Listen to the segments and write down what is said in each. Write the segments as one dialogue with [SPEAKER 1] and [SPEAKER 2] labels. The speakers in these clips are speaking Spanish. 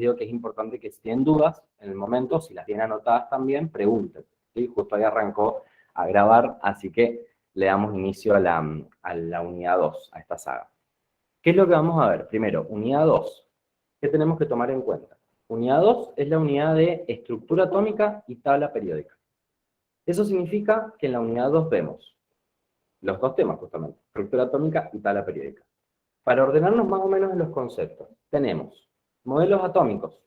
[SPEAKER 1] digo que es importante que si tienen dudas, en el momento, si las tienen anotadas también, pregunten. ¿Sí? Justo ahí arrancó a grabar, así que le damos inicio a la unidad 2, a esta saga. ¿Qué es lo que vamos a ver? Primero, unidad 2. ¿Qué tenemos que tomar en cuenta? Unidad 2 es la unidad de estructura atómica y tabla periódica. Eso significa que en la unidad 2 vemos los dos temas, justamente, estructura atómica y tabla periódica. Para ordenarnos más o menos en los conceptos, tenemos modelos atómicos.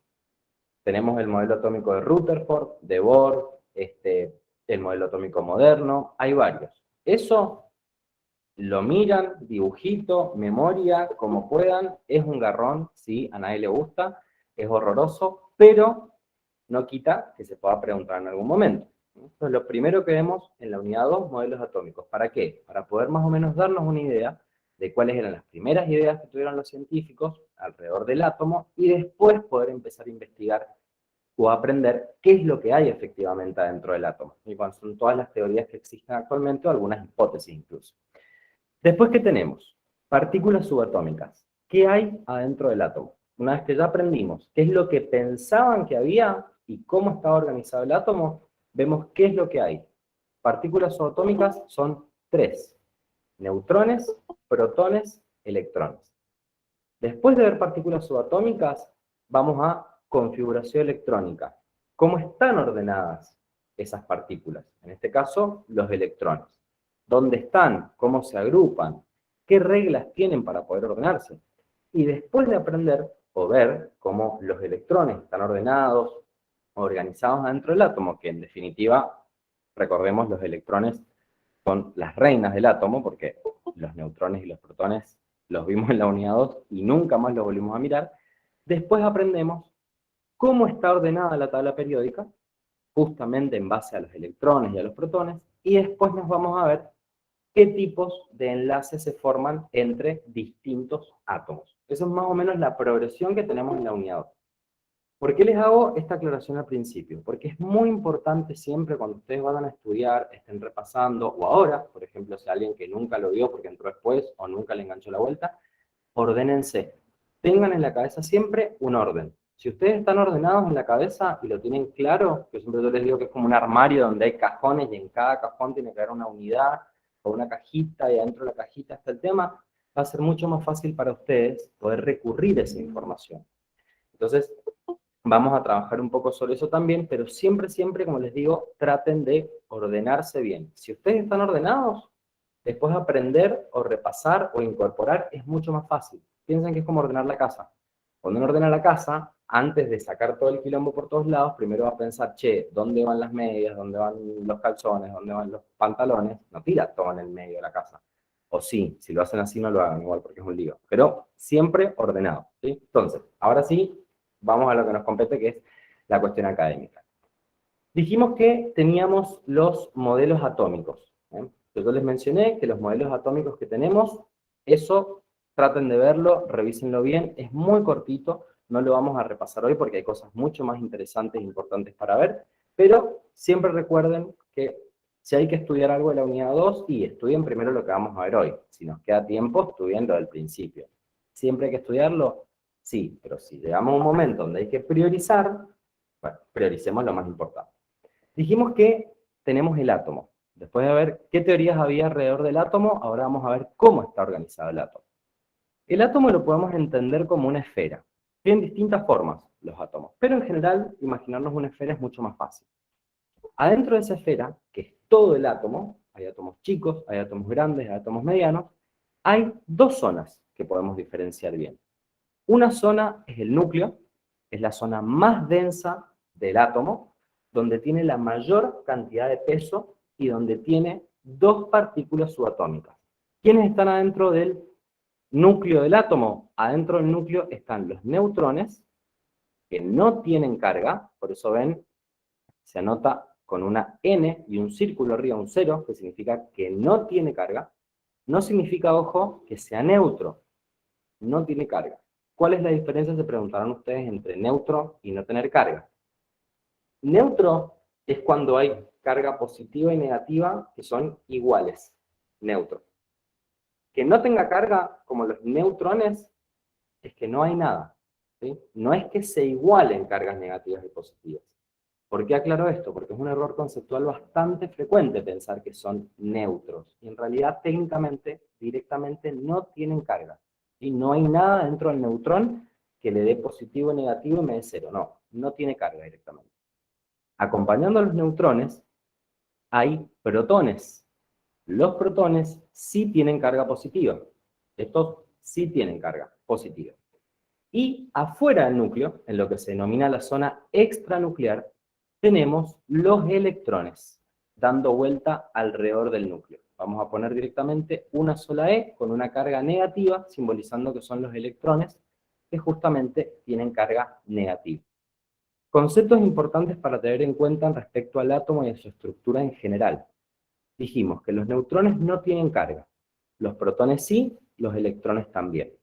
[SPEAKER 1] Tenemos el modelo atómico de Rutherford, de Bohr, el modelo atómico moderno, hay varios. Eso lo miran, dibujito, memoria, como puedan, es un garrón, sí, a nadie le gusta, es horroroso, pero no quita que se pueda preguntar en algún momento. Entonces, lo primero que vemos en la unidad 2, modelos atómicos. ¿Para qué? Para poder más o menos darnos una idea de cuáles eran las primeras ideas que tuvieron los científicos alrededor del átomo y después poder empezar a investigar o aprender qué es lo que hay efectivamente adentro del átomo. Y cuáles son todas las teorías que existen actualmente o algunas hipótesis incluso. Después, ¿qué tenemos? Partículas subatómicas. ¿Qué hay adentro del átomo? Una vez que ya aprendimos qué es lo que pensaban que había y cómo estaba organizado el átomo, vemos qué es lo que hay. Partículas subatómicas son 3. Neutrones, protones, electrones. Después de ver partículas subatómicas, vamos a configuración electrónica. ¿Cómo están ordenadas esas partículas? En este caso, los electrones. ¿Dónde están? ¿Cómo se agrupan? ¿Qué reglas tienen para poder ordenarse? Y después de aprender o ver cómo los electrones están ordenados, organizados dentro del átomo, que en definitiva, recordemos, los electrones son las reinas del átomo, porque los neutrones y los protones los vimos en la unidad 2 y nunca más los volvimos a mirar. Después aprendemos cómo está ordenada la tabla periódica, justamente en base a los electrones y a los protones, y después nos vamos a ver qué tipos de enlaces se forman entre distintos átomos. Eso es más o menos la progresión que tenemos en la unidad 2. ¿Por qué les hago esta aclaración al principio? Porque es muy importante siempre cuando ustedes vayan a estudiar, estén repasando, o ahora, por ejemplo, si alguien que nunca lo vio porque entró después o nunca le enganchó la vuelta, ordénense. Tengan en la cabeza siempre un orden. Si ustedes están ordenados en la cabeza y lo tienen claro, que siempre yo les digo que es como un armario donde hay cajones y en cada cajón tiene que haber una unidad o una cajita y adentro de la cajita está el tema, va a ser mucho más fácil para ustedes poder recurrir a esa información. Entonces, vamos a trabajar un poco sobre eso también, pero siempre, siempre, como les digo, traten de ordenarse bien. Si ustedes están ordenados, después aprender o repasar o incorporar es mucho más fácil. Piensen que es como ordenar la casa. Cuando uno ordena la casa, antes de sacar todo el quilombo por todos lados, primero va a pensar, che, ¿dónde van las medias? ¿Dónde van los calzones? ¿Dónde van los pantalones? No tira todo en el medio de la casa. O sí, si lo hacen así no lo hagan igual porque es un lío. Pero siempre ordenado, ¿sí? Entonces, ahora sí, vamos a lo que nos compete, que es la cuestión académica. Dijimos que teníamos los modelos atómicos. Yo les mencioné que los modelos atómicos que tenemos, eso traten de verlo, revísenlo bien, es muy cortito, no lo vamos a repasar hoy porque hay cosas mucho más interesantes e importantes para ver, pero siempre recuerden que si hay que estudiar algo de la unidad 2, y estudien primero lo que vamos a ver hoy. Si nos queda tiempo, estudien lo del principio. ¿Siempre hay que estudiarlo? Sí, pero si llegamos a un momento donde hay que priorizar, bueno, prioricemos lo más importante. Dijimos que tenemos el átomo. Después de ver qué teorías había alrededor del átomo, ahora vamos a ver cómo está organizado el átomo. El átomo lo podemos entender como una esfera. Tienen distintas formas los átomos, pero en general, imaginarnos una esfera es mucho más fácil. Adentro de esa esfera, que es todo el átomo, hay átomos chicos, hay átomos grandes, hay átomos medianos, hay dos zonas que podemos diferenciar bien. Una zona es el núcleo, es la zona más densa del átomo, donde tiene la mayor cantidad de peso y donde tiene dos partículas subatómicas. ¿Quiénes están adentro del núcleo del átomo? Adentro del núcleo están los neutrones, que no tienen carga, por eso ven, se anota con una N y un círculo arriba, un 0, que significa que no tiene carga. No significa, ojo, que sea neutro, no tiene carga. ¿Cuál es la diferencia, se preguntarán ustedes, entre neutro y no tener carga? Neutro es cuando hay carga positiva y negativa que son iguales. Neutro. Que no tenga carga, como los neutrones, es que no hay nada. ¿sí? No es que se igualen cargas negativas y positivas. ¿Por qué aclaro esto? Porque es un error conceptual bastante frecuente pensar que son neutros. Y en realidad, técnicamente, directamente no tienen carga. Y no hay nada dentro del neutrón que le dé positivo o negativo y me dé cero. No, no tiene carga directamente. Acompañando a los neutrones, hay protones. Los protones sí tienen carga positiva. Estos sí tienen carga positiva. Y afuera del núcleo, en lo que se denomina la zona extranuclear, tenemos los electrones dando vuelta alrededor del núcleo. Vamos a poner directamente una sola E con una carga negativa, simbolizando que son los electrones que justamente tienen carga negativa. Conceptos importantes para tener en cuenta respecto al átomo y a su estructura en general. Dijimos que los neutrones no tienen carga, los protones sí, los electrones también.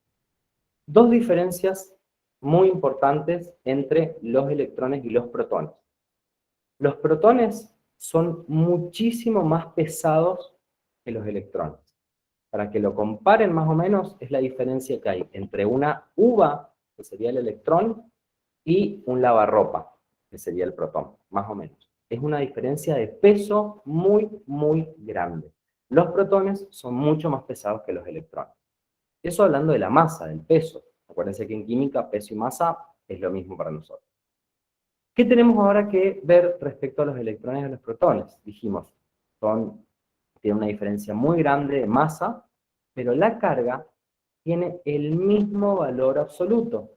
[SPEAKER 1] Dos diferencias muy importantes entre los electrones y los protones. Los protones son muchísimo más pesados que los electrones. Para que lo comparen más o menos, es la diferencia que hay entre una uva, que sería el electrón, y un lavarropa, que sería el protón, más o menos. Es una diferencia de peso muy, muy grande. Los protones son mucho más pesados que los electrones. Eso hablando de la masa, del peso. Acuérdense que en química peso y masa es lo mismo para nosotros. ¿Qué tenemos ahora que ver respecto a los electrones y a los protones? Dijimos, tienen una diferencia muy grande de masa, pero la carga tiene el mismo valor absoluto.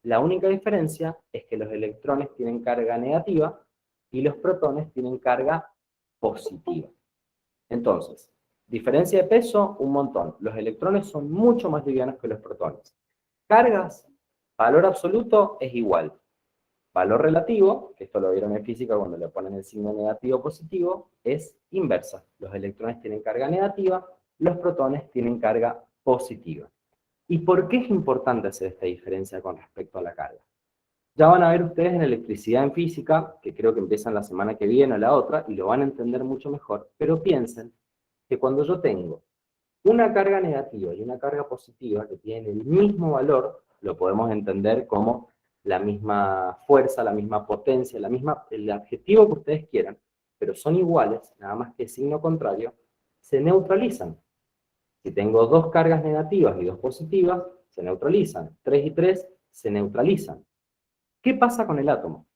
[SPEAKER 1] La única diferencia es que los electrones tienen carga negativa y los protones tienen carga positiva. Entonces, diferencia de peso, un montón. Los electrones son mucho más livianos que los protones. Cargas, valor absoluto es igual. Valor relativo, que esto lo vieron en física cuando le ponen el signo negativo o positivo, es inversa. Los electrones tienen carga negativa, los protones tienen carga positiva. ¿Y por qué es importante hacer esta diferencia con respecto a la carga? Ya van a ver ustedes en electricidad en física, que creo que empiezan la semana que viene o la otra, y lo van a entender mucho mejor, pero piensen que cuando yo tengo una carga negativa y una carga positiva que tienen el mismo valor, lo podemos entender como la misma fuerza, la misma potencia, el adjetivo que ustedes quieran, pero son iguales, nada más que signo contrario, se neutralizan. Si tengo dos cargas negativas y dos positivas, se neutralizan. 3 y 3 se neutralizan. ¿Qué pasa con el átomo?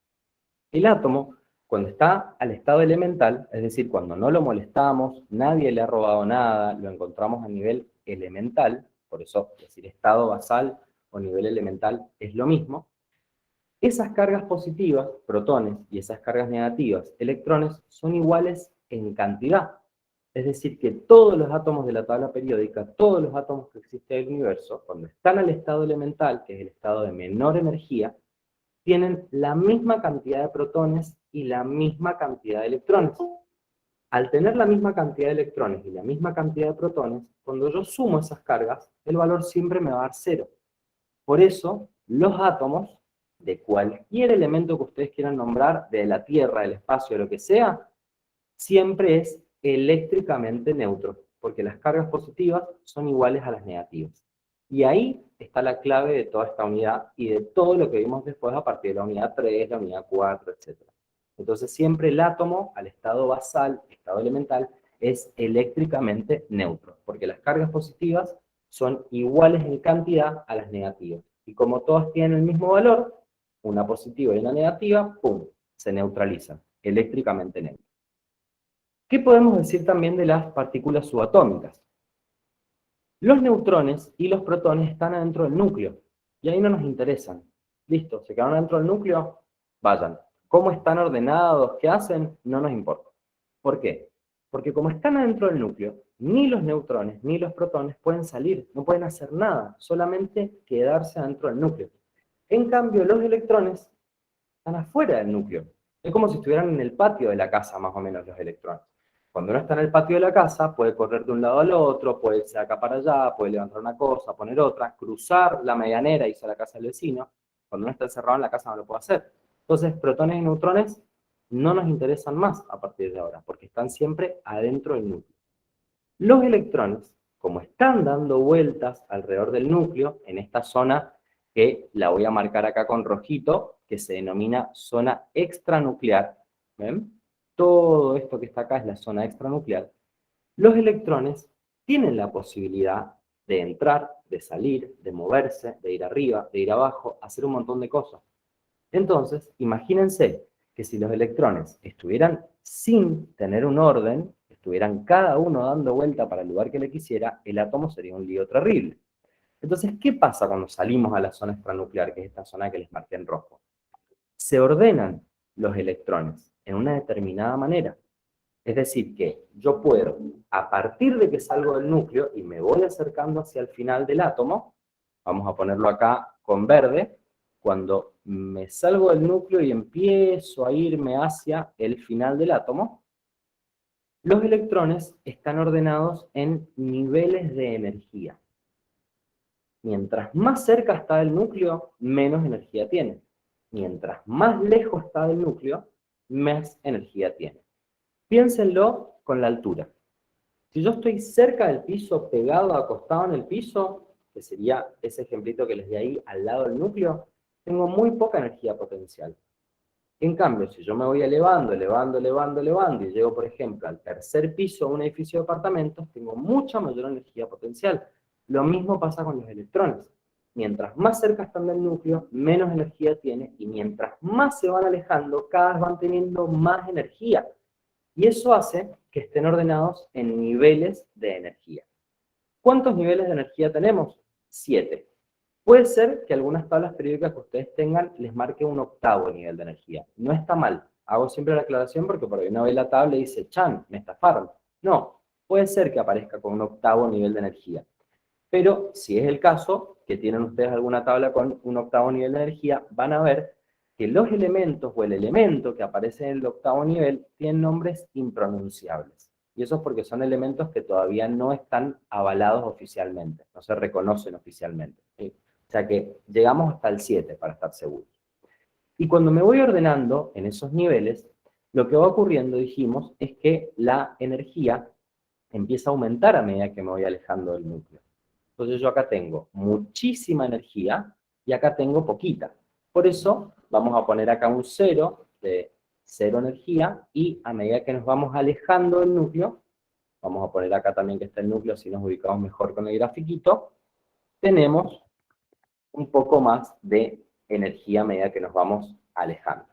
[SPEAKER 1] El átomo, cuando está al estado elemental, es decir, cuando no lo molestamos, nadie le ha robado nada, lo encontramos a nivel elemental, por eso decir estado basal o nivel elemental es lo mismo, esas cargas positivas, protones, y esas cargas negativas, electrones, son iguales en cantidad. Es decir, que todos los átomos de la tabla periódica, todos los átomos que existen en el universo, cuando están al estado elemental, que es el estado de menor energía, tienen la misma cantidad de protones y la misma cantidad de electrones. Al tener la misma cantidad de electrones y la misma cantidad de protones, cuando yo sumo esas cargas, el valor siempre me va a dar cero. Por eso, los átomos, de cualquier elemento que ustedes quieran nombrar, de la Tierra, del espacio, lo que sea, siempre es eléctricamente neutro, porque las cargas positivas son iguales a las negativas. Y ahí está la clave de toda esta unidad y de todo lo que vimos después a partir de la unidad 3, la unidad 4, etc. Entonces siempre el átomo al estado basal, estado elemental, es eléctricamente neutro, porque las cargas positivas son iguales en cantidad a las negativas. Y como todas tienen el mismo valor, una positiva y una negativa, ¡pum!, se neutralizan, eléctricamente neutro. ¿Qué podemos decir también de las partículas subatómicas? Los neutrones y los protones están adentro del núcleo, y ahí no nos interesan. Listo, se quedaron adentro del núcleo, vayan. ¿Cómo están ordenados? ¿Qué hacen? No nos importa. ¿Por qué? Porque como están adentro del núcleo, ni los neutrones ni los protones pueden salir, no pueden hacer nada, solamente quedarse adentro del núcleo. En cambio, los electrones están afuera del núcleo. Es como si estuvieran en el patio de la casa, más o menos, los electrones. Cuando uno está en el patio de la casa, puede correr de un lado al otro, puede irse de acá para allá, puede levantar una cosa, poner otra, cruzar la medianera, irse a la casa del vecino. Cuando uno está encerrado en la casa no lo puede hacer. Entonces, protones y neutrones no nos interesan más a partir de ahora, porque están siempre adentro del núcleo. Los electrones, como están dando vueltas alrededor del núcleo, en esta zona que la voy a marcar acá con rojito, que se denomina zona extranuclear. ¿Ven? Todo esto que está acá es la zona extranuclear. Los electrones tienen la posibilidad de entrar, de salir, de moverse, de ir arriba, de ir abajo, hacer un montón de cosas. Entonces, imagínense que si los electrones estuvieran sin tener un orden, estuvieran cada uno dando vuelta para el lugar que le quisiera, el átomo sería un lío terrible. Entonces, ¿qué pasa cuando salimos a la zona extranuclear, que es esta zona que les marqué en rojo? Se ordenan los electrones en una determinada manera. Es decir, que yo puedo, a partir de que salgo del núcleo y me voy acercando hacia el final del átomo, vamos a ponerlo acá con verde, cuando me salgo del núcleo y empiezo a irme hacia el final del átomo, los electrones están ordenados en niveles de energía. Mientras más cerca está del núcleo, menos energía tiene. Mientras más lejos está del núcleo, más energía tiene. Piénsenlo con la altura. Si yo estoy cerca del piso, pegado, acostado en el piso, que sería ese ejemplito que les di ahí, al lado del núcleo, tengo muy poca energía potencial. En cambio, si yo me voy elevando, elevando, elevando, elevando, y llego, por ejemplo, al tercer piso de un edificio de apartamentos, tengo mucha mayor energía potencial. Lo mismo pasa con los electrones. Mientras más cerca están del núcleo, menos energía tiene, y mientras más se van alejando, cada vez van teniendo más energía. Y eso hace que estén ordenados en niveles de energía. ¿Cuántos niveles de energía tenemos? 7. Puede ser que algunas tablas periódicas que ustedes tengan les marque un octavo nivel de energía. No está mal. Hago siempre la aclaración porque por ahí uno ve la tabla y dice, chan, me estafaron. No, puede ser que aparezca con un octavo nivel de energía. Pero si es el caso, que tienen ustedes alguna tabla con un octavo nivel de energía, van a ver que los elementos o el elemento que aparece en el octavo nivel tienen nombres impronunciables. Y eso es porque son elementos que todavía no están avalados oficialmente, no se reconocen oficialmente. ¿Sí? O sea que llegamos hasta el 7 para estar seguros. Y cuando me voy ordenando en esos niveles, lo que va ocurriendo, dijimos, es que la energía empieza a aumentar a medida que me voy alejando del núcleo. Entonces yo acá tengo muchísima energía y acá tengo poquita. Por eso vamos a poner acá un 0 de 0 energía y a medida que nos vamos alejando del núcleo, vamos a poner acá también que está el núcleo, así nos ubicamos mejor con el grafiquito, tenemos un poco más de energía a medida que nos vamos alejando.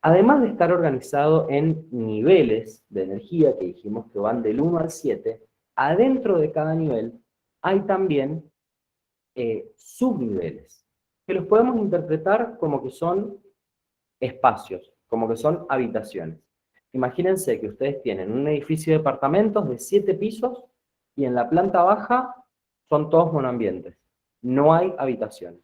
[SPEAKER 1] Además de estar organizado en niveles de energía, que dijimos que van del 1 al 7, adentro de cada nivel hay también subniveles, que los podemos interpretar como que son espacios, como que son habitaciones. Imagínense que ustedes tienen un edificio de departamentos de 7 pisos y en la planta baja son todos monoambientes. No hay habitaciones.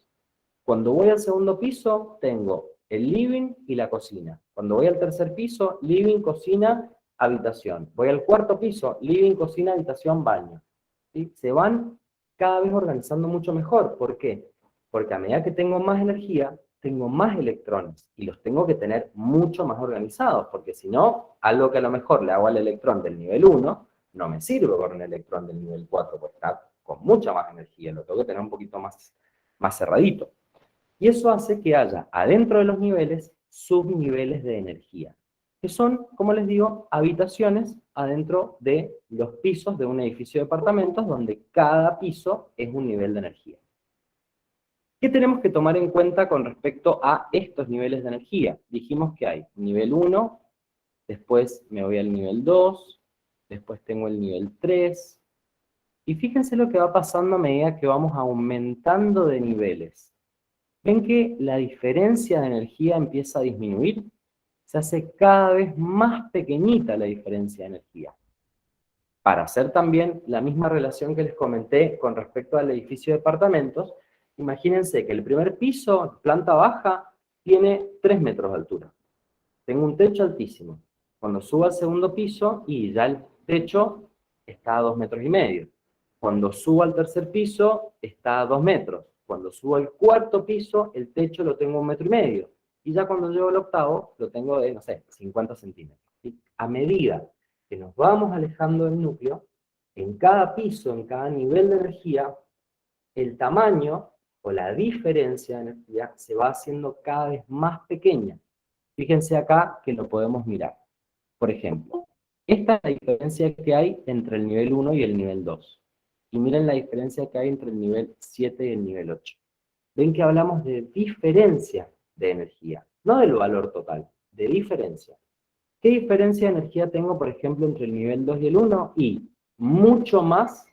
[SPEAKER 1] Cuando voy al segundo piso, tengo el living y la cocina. Cuando voy al tercer piso, living, cocina, habitación. Voy al cuarto piso, living, cocina, habitación, baño. ¿Sí? Se van cada vez organizando mucho mejor. ¿Por qué? Porque a medida que tengo más energía, tengo más electrones y los tengo que tener mucho más organizados, porque si no, algo que a lo mejor le hago al electrón del nivel 1, no me sirve con un electrón del nivel 4, porque está con mucha más energía, lo tengo que tener un poquito más cerradito. Y eso hace que haya adentro de los niveles subniveles de energía, que son, como les digo, habitaciones adentro de los pisos de un edificio de departamentos donde cada piso es un nivel de energía. ¿Qué tenemos que tomar en cuenta con respecto a estos niveles de energía? Dijimos que hay nivel 1, después me voy al nivel 2, después tengo el nivel 3, y fíjense lo que va pasando a medida que vamos aumentando de niveles. ¿Ven que la diferencia de energía empieza a disminuir? Se hace cada vez más pequeñita la diferencia de energía. Para hacer también la misma relación que les comenté con respecto al edificio de departamentos, imagínense que el primer piso, planta baja, tiene 3 metros de altura. Tengo un techo altísimo. Cuando subo al segundo piso, y ya el techo está a 2,5 metros. Cuando subo al tercer piso, está a 2 metros. Cuando subo al cuarto piso, el techo lo tengo a 1,5 metros. Y ya cuando llego al octavo, lo tengo de, no sé, 50 centímetros. ¿Sí? A medida que nos vamos alejando del núcleo, en cada piso, en cada nivel de energía, el tamaño o la diferencia de energía se va haciendo cada vez más pequeña. Fíjense acá que lo podemos mirar. Por ejemplo, esta es la diferencia que hay entre el nivel 1 y el nivel 2. Y miren la diferencia que hay entre el nivel 7 y el nivel 8. Ven que hablamos de diferencia de energía, no del valor total, de diferencia. ¿Qué diferencia de energía tengo, por ejemplo, entre el nivel 2 y el 1? Y mucho más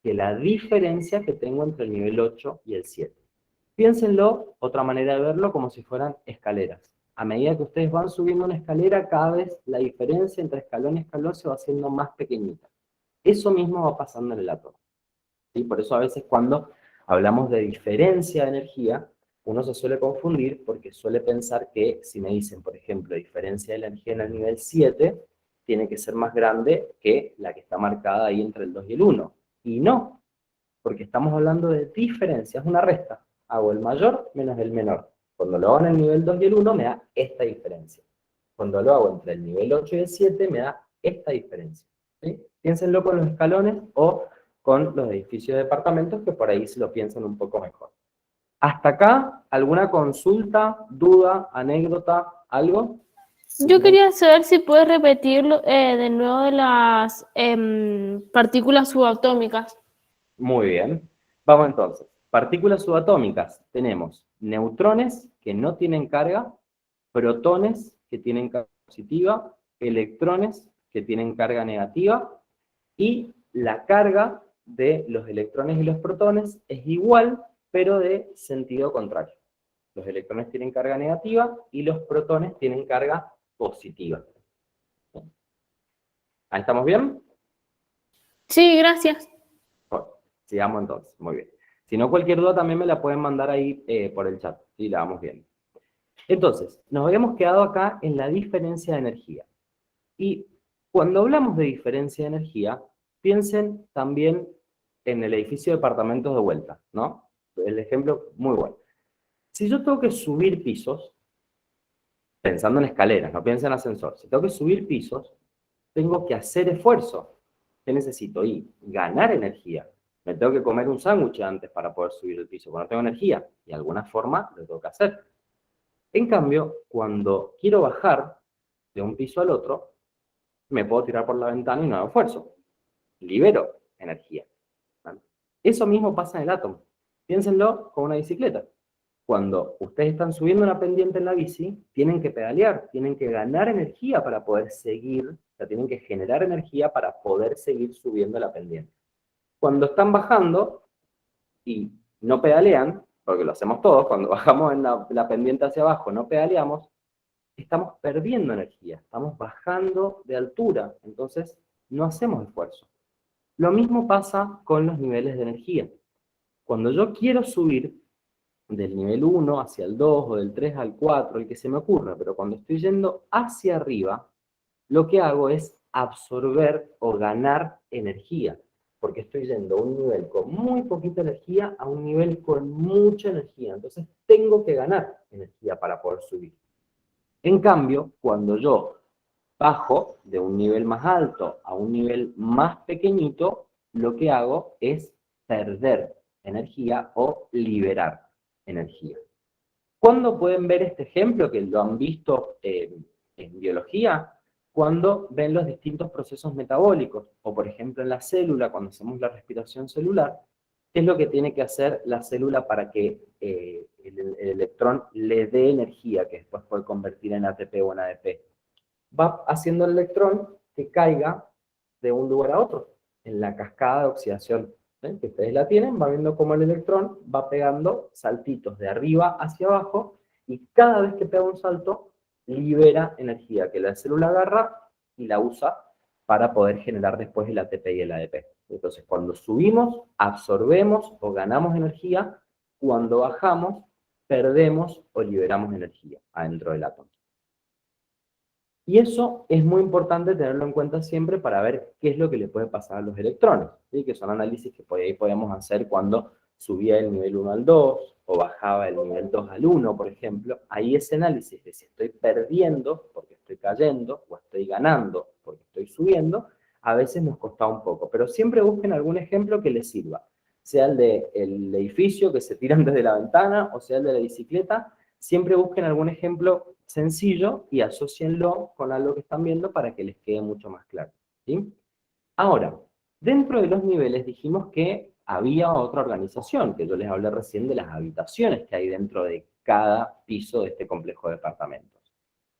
[SPEAKER 1] que la diferencia que tengo entre el nivel 8 y el 7. Piénsenlo, otra manera de verlo, como si fueran escaleras. A medida que ustedes van subiendo una escalera, cada vez la diferencia entre escalón y escalón se va haciendo más pequeñita. Eso mismo va pasando en el átomo. ¿Sí? Por eso a veces cuando hablamos de diferencia de energía, uno se suele confundir porque suele pensar que si me dicen, por ejemplo, diferencia de energía en el nivel 7, tiene que ser más grande que la que está marcada ahí entre el 2 y el 1. Y no, porque estamos hablando de diferencia, es una resta. Hago el mayor menos el menor. Cuando lo hago en el nivel 2 y el 1 me da esta diferencia. Cuando lo hago entre el nivel 8 y el 7 me da esta diferencia. ¿Sí? Piénsenlo con los escalones o con los edificios de departamentos, que por ahí se lo piensan un poco mejor. ¿Hasta acá alguna consulta, duda, anécdota, algo?
[SPEAKER 2] Yo quería saber si puedes repetirlo de nuevo de las partículas subatómicas.
[SPEAKER 1] Muy bien. Vamos entonces. Partículas subatómicas. Tenemos neutrones que no tienen carga, protones que tienen carga positiva, electrones que tienen carga negativa, y la carga de los electrones y los protones es igual, pero de sentido contrario. Los electrones tienen carga negativa y los protones tienen carga positiva. ¿Ahí estamos bien?
[SPEAKER 2] Sí, gracias.
[SPEAKER 1] Bueno, sigamos entonces, muy bien. Si no, cualquier duda también me la pueden mandar ahí por el chat, y la vamos viendo. Entonces, nos habíamos quedado acá en la diferencia de energía. Y cuando hablamos de diferencia de energía, piensen también en el edificio de departamentos de vuelta, ¿no? El ejemplo muy bueno. Si yo tengo que subir pisos, pensando en escaleras, no piensen en ascensor, si tengo que subir pisos, tengo que hacer esfuerzo. ¿Qué necesito? Y ganar energía. Me tengo que comer un sándwich antes para poder subir el piso, porque no tengo energía. Y de alguna forma lo tengo que hacer. En cambio, cuando quiero bajar de un piso al otro, me puedo tirar por la ventana y no hago esfuerzo. Libero energía. ¿Vale? Eso mismo pasa en el átomo. Piénsenlo con una bicicleta. Cuando ustedes están subiendo una pendiente en la bici, tienen que pedalear, tienen que ganar energía para poder seguir, o sea, tienen que generar energía para poder seguir subiendo la pendiente. Cuando están bajando y no pedalean, porque lo hacemos todos, cuando bajamos en la pendiente hacia abajo, no pedaleamos, estamos perdiendo energía, estamos bajando de altura, entonces no hacemos esfuerzo. Lo mismo pasa con los niveles de energía. Cuando yo quiero subir del nivel 1 hacia el 2 o del 3 al 4, el que se me ocurra, pero cuando estoy yendo hacia arriba, lo que hago es absorber o ganar energía, porque estoy yendo a un nivel con muy poquita energía a un nivel con mucha energía, entonces tengo que ganar energía para poder subir. En cambio, cuando yo bajo de un nivel más alto a un nivel más pequeñito, lo que hago es perder energía o liberar energía. ¿Cuándo pueden ver este ejemplo que lo han visto en biología? Cuando ven los distintos procesos metabólicos, o por ejemplo en la célula, cuando hacemos la respiración celular, ¿qué es lo que tiene que hacer la célula para que el electrón le dé energía que después puede convertir en ATP o en ADP? Va haciendo el electrón que caiga de un lugar a otro, en la cascada de oxidación. ¿Ven? Que ustedes la tienen, va viendo cómo el electrón va pegando saltitos de arriba hacia abajo, y cada vez que pega un salto, libera energía que la célula agarra y la usa para poder generar después el ATP y el ADP. Entonces, cuando subimos, absorbemos o ganamos energía; cuando bajamos, perdemos o liberamos energía adentro del átomo. Y eso es muy importante tenerlo en cuenta siempre para ver qué es lo que le puede pasar a los electrones, ¿sí? Que son análisis que por ahí podemos hacer cuando subía el nivel 1 al 2 o bajaba el nivel 2 al 1, por ejemplo. Ahí ese análisis de si estoy perdiendo porque estoy cayendo o estoy ganando porque estoy subiendo, a veces nos costaba un poco. Pero siempre busquen algún ejemplo que les sirva. sea el del edificio que se tiran desde la ventana, o sea el de la bicicleta, siempre busquen algún ejemplo sencillo y asócienlo con algo que están viendo para que les quede mucho más claro, ¿sí? Ahora, dentro de los niveles dijimos que había otra organización, que yo les hablé recién de las habitaciones que hay dentro de cada piso de este complejo de departamentos.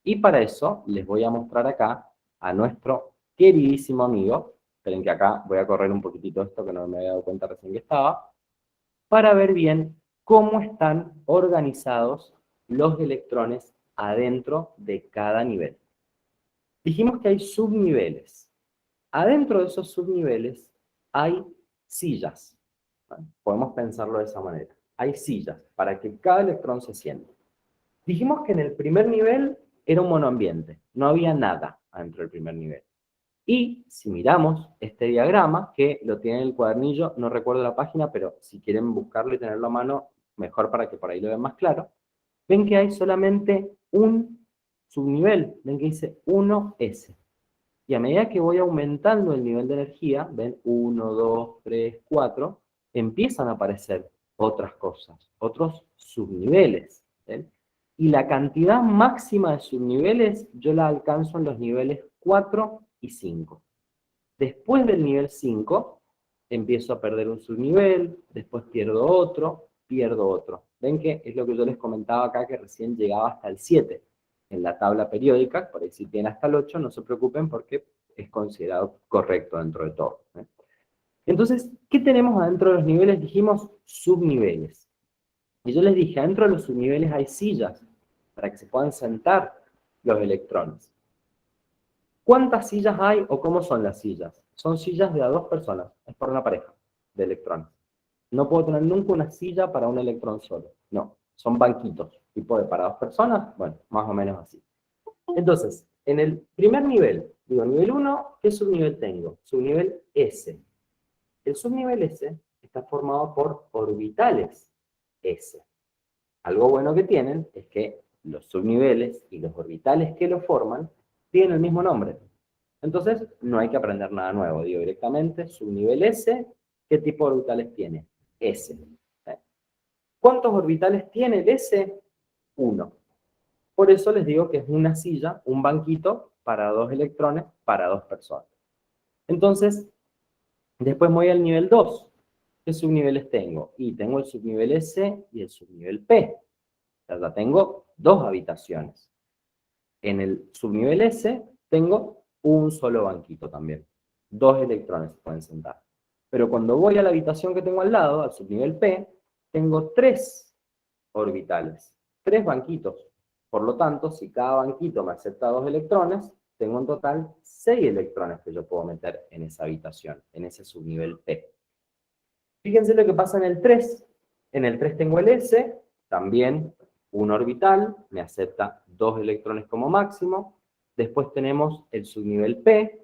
[SPEAKER 1] Y para eso les voy a mostrar acá a nuestro queridísimo amigo, esperen que acá voy a correr un poquitito esto que no me había dado cuenta recién que estaba, para ver bien cómo están organizados los electrones adentro de cada nivel. Dijimos que hay subniveles. Adentro de esos subniveles hay sillas. ¿Vale? Podemos pensarlo de esa manera. Hay sillas para que cada electrón se siente. Dijimos que en el primer nivel era un monoambiente. No había nada adentro del primer nivel. Y si miramos este diagrama, que lo tiene en el cuadernillo, no recuerdo la página, pero si quieren buscarlo y tenerlo a mano, mejor para que por ahí lo vean más claro, ven que hay solamente un subnivel, ven que dice 1S. Y a medida que voy aumentando el nivel de energía, ven 1, 2, 3, 4, empiezan a aparecer otras cosas, otros subniveles. ¿Ven? Y la cantidad máxima de subniveles yo la alcanzo en los niveles 4 y 5. Después del nivel 5, empiezo a perder un subnivel, después pierdo otro. ¿Ven que es lo que yo les comentaba acá, que recién llegaba hasta el 7 en la tabla periódica? Por ahí si tienen hasta el 8, no se preocupen porque es considerado correcto dentro de todo. Entonces, ¿qué tenemos adentro de los niveles? Dijimos subniveles. Y yo les dije, adentro de los subniveles hay sillas para que se puedan sentar los electrones. ¿Cuántas sillas hay o cómo son las sillas? Son sillas de a 2 personas, es para una pareja de electrones. No puedo tener nunca una silla para un electrón solo, no, son banquitos, tipo de para 2 personas, bueno, más o menos así. Entonces, en el primer nivel, digo, nivel 1, ¿qué subnivel tengo? Subnivel S. El subnivel S está formado por orbitales S. Algo bueno que tienen es que los subniveles y los orbitales que lo forman tienen el mismo nombre. Entonces, no hay que aprender nada nuevo. Digo directamente, subnivel S, ¿qué tipo de orbitales tiene? S. ¿Cuántos orbitales tiene el S? 1. Por eso les digo que es una silla, un banquito para 2 electrones, para 2 personas. Entonces, después me voy al nivel 2. ¿Qué subniveles tengo? Y tengo el subnivel S y el subnivel P. Ya tengo 2 habitaciones. En el subnivel S tengo un solo banquito también. 2 electrones se pueden sentar. Pero cuando voy a la habitación que tengo al lado, al subnivel P, tengo 3 orbitales, 3 banquitos. Por lo tanto, si cada banquito me acepta 2 electrones, tengo en total 6 electrones que yo puedo meter en esa habitación, en ese subnivel P. Fíjense lo que pasa en el 3. En el 3 tengo el S, también un orbital, me acepta 2 electrones como máximo. Después tenemos el subnivel P,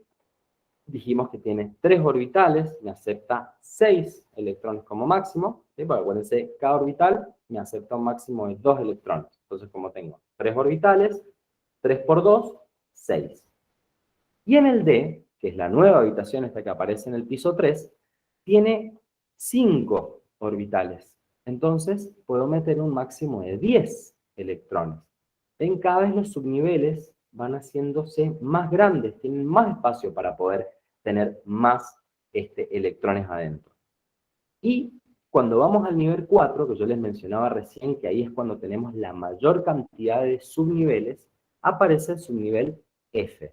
[SPEAKER 1] dijimos que tiene 3 orbitales, me acepta 6 electrones como máximo. ¿Sí? Bueno, acuérdense, cada orbital me acepta un máximo de 2 electrones. Entonces, como tengo 3 orbitales, 3 por 2, 6. Y en el D, que es la nueva habitación esta que aparece en el piso 3, tiene 5 orbitales. Entonces, puedo meter un máximo de 10 electrones. Ven, cada vez los subniveles van haciéndose más grandes, tienen más espacio para poder tener más electrones adentro. Y cuando vamos al nivel 4, que yo les mencionaba recién, que ahí es cuando tenemos la mayor cantidad de subniveles, aparece el subnivel F,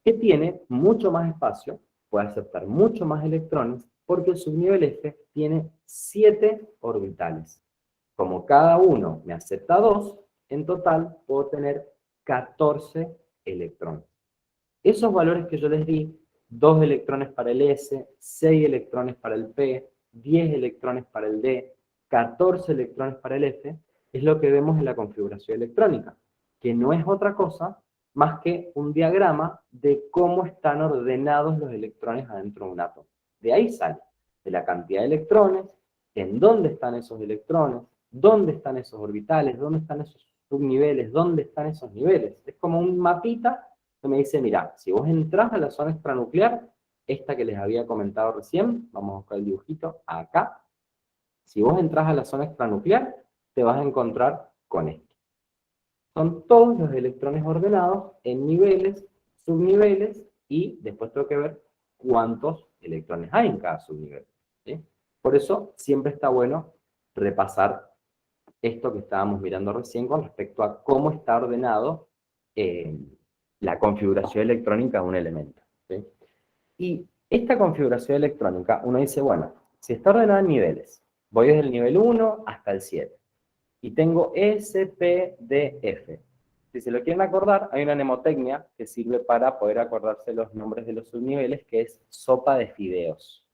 [SPEAKER 1] que tiene mucho más espacio, puede aceptar mucho más electrones, porque el subnivel F tiene 7 orbitales. Como cada uno me acepta 2, en total puedo tener 14 electrones. Esos valores que yo les di, 2 electrones para el S, 6 electrones para el P, 10 electrones para el D, 14 electrones para el F, es lo que vemos en la configuración electrónica, que no es otra cosa más que un diagrama de cómo están ordenados los electrones adentro de un átomo. De ahí sale, de la cantidad de electrones, en dónde están esos electrones, dónde están esos orbitales, dónde están esos subniveles, dónde están esos niveles. Es como un mapita que me dice, mira, si vos entras a la zona extranuclear, esta que les había comentado recién, vamos a buscar el dibujito acá, Si vos entras a la zona extranuclear, te vas a encontrar con esto. Son todos los electrones ordenados en niveles, subniveles, y después tengo que ver cuántos electrones hay en cada subnivel, ¿sí? Por eso siempre está bueno repasar esto que estábamos mirando recién con respecto a cómo está ordenado la configuración electrónica de un elemento, ¿sí? Y esta configuración electrónica, uno dice, bueno, si está ordenada en niveles, voy desde el nivel 1 hasta el 7, y tengo S, P, D, F. Si se lo quieren acordar, hay una mnemotecnia que sirve para poder acordarse los nombres de los subniveles, que es sopa de fideos.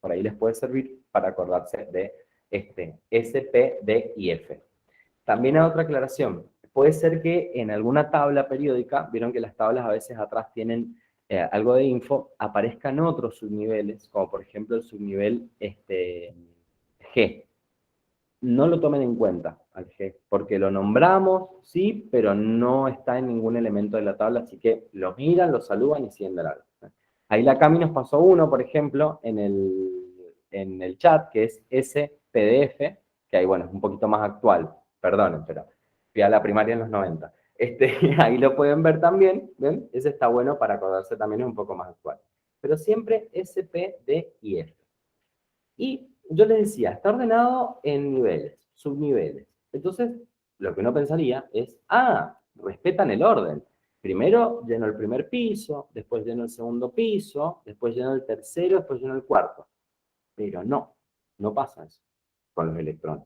[SPEAKER 1] Por ahí les puede servir para acordarse de S, P, D y F. También hay otra aclaración. Puede ser que en alguna tabla periódica, vieron que las tablas a veces atrás tienen algo de info, aparezcan otros subniveles, como por ejemplo el subnivel G. No lo tomen en cuenta al G, porque lo nombramos, sí, pero no está en ningún elemento de la tabla, así que lo miran, lo saludan y siguen de largo. Ahí la Cami nos pasó uno, por ejemplo, en el chat, que es SPDF, que ahí, bueno, es un poquito más actual, perdonen, pero fui a la primaria en los 90. Ahí lo pueden ver también, ¿ven? Ese está bueno para acordarse también, es un poco más actual. Pero siempre S, P, D y F. Y yo les decía, está ordenado en niveles, subniveles. Entonces, lo que uno pensaría es, respetan el orden. Primero lleno el primer piso, después lleno el segundo piso, después lleno el tercero, después lleno el cuarto. Pero no, no pasa eso con los electrones.